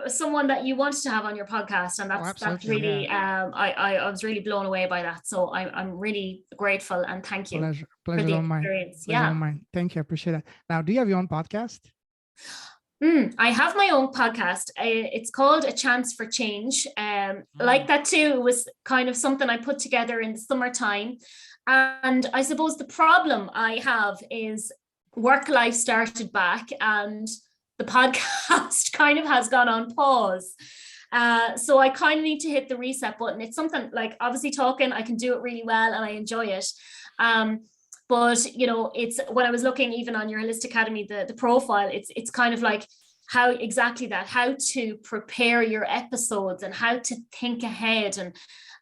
B: someone that you wanted to have on your podcast, and that's really, I was really blown away by that. So I'm really grateful, and thank you.
A: Pleasure on mine. Pleasure on mine. Thank you. I appreciate that. Now, do you have your own podcast?
B: I have my own podcast. It's called A Chance for Change. Like that too, it was kind of something I put together in the summertime. And I suppose the problem I have is work life started back, and the podcast kind of has gone on pause. So I kind of need to hit the reset button. It's something like, obviously talking, I can do it really well and I enjoy it. But it's, when I was looking even on your Holistic Academy, the profile, it's kind of like how to prepare your episodes and how to think ahead,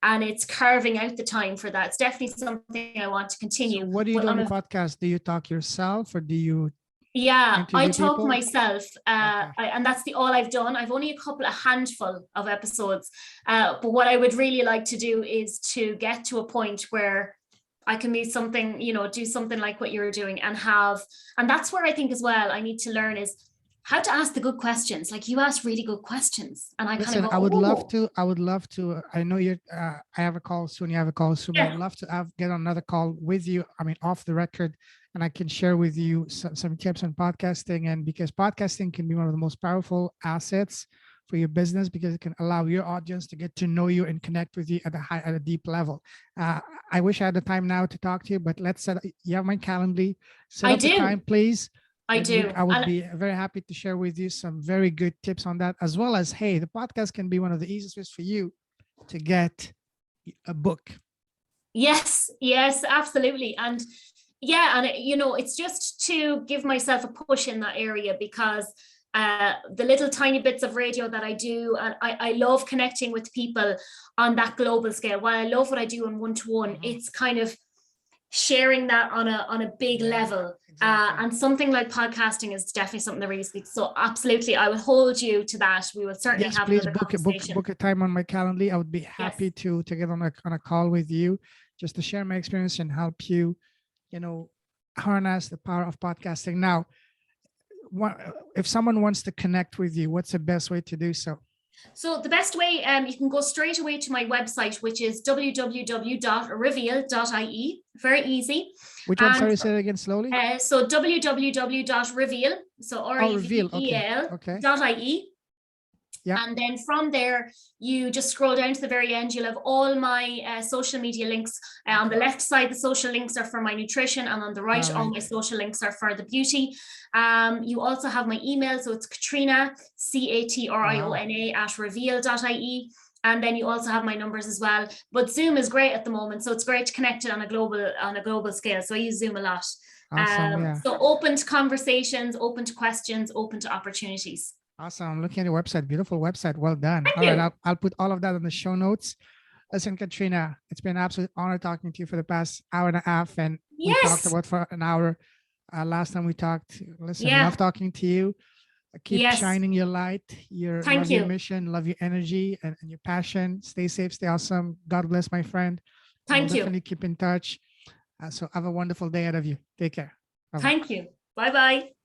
B: and it's carving out the time for that. It's definitely something I want to continue.
A: So what do you do on the podcast? Do you talk yourself, or do you?
B: Yeah, I talk myself, and that's all I've done. I've only a handful of episodes, but what I would really like to do is to get to a point where I can do something like what you're doing, and that's where I think as well I need to learn is how to ask the good questions. Like, you ask really good questions, and
A: I would love to. I know you. I have a call soon. You have a call soon. Yeah. I'd love to get on another call with you. I mean, off the record, and I can share with you some tips on podcasting, and because podcasting can be one of the most powerful assets for your business, because it can allow your audience to get to know you and connect with you at a deep level. I wish I had the time now to talk to you, but let's set. You have my Calendly. Set up the time, please.
B: I do.
A: I would be very happy to share with you some very good tips on that, as well as, hey, the podcast can be one of the easiest ways for you to get a book.
B: Yes, absolutely. And it's just to give myself a push in that area, because the little tiny bits of radio that I do, and I love connecting with people on that global scale. While I love what I do in one-to-one, it's kind of sharing that on a big level. Exactly. And something like podcasting is definitely something that really speaks. So absolutely, I will hold you to that. We will certainly have
A: please
B: another conversation.
A: book a time on my Calendly. I would be happy to get on a call with you, just to share my experience and help you, harness the power of podcasting. Now, if someone wants to connect with you, what's the best way to do so?
B: So the best way, you can go straight away to my website, which is www.reveal.ie. Very easy.
A: Which one? Sorry, say it again slowly.
B: So www.reveal, so reveal.ie. Yeah. And then from there, you just scroll down to the very end. You'll have all my social media links. On the left side, the social links are for my nutrition, and on the right, all my social links are for the beauty. You also have my email, so it's Catriona, Catriona @reveal.ie. And then you also have my numbers as well. But Zoom is great at the moment. So it's great to connect it on a global scale. So I use Zoom a lot.
A: Awesome. Yeah.
B: So open to conversations, open to questions, open to opportunities.
A: Awesome. I'm looking at your website. Beautiful website. Well done.
B: Thank
A: All right.
B: you.
A: I'll put all of that in the show notes. Listen, Catriona, it's been an absolute honor talking to you for the past hour and a half. And we talked
B: Yes.
A: about for an hour. Last time we talked. Listen,
B: Yeah.
A: love talking to you. Keep
B: Yes.
A: shining your light,
B: Thank
A: love
B: you.
A: your mission, love your energy and your passion. Stay safe, stay awesome. God bless, my friend.
B: Thank
A: We'll
B: you.
A: definitely keep in touch. So have a wonderful day ahead of you. Take care. Bye-bye.
B: Thank you. Bye-bye.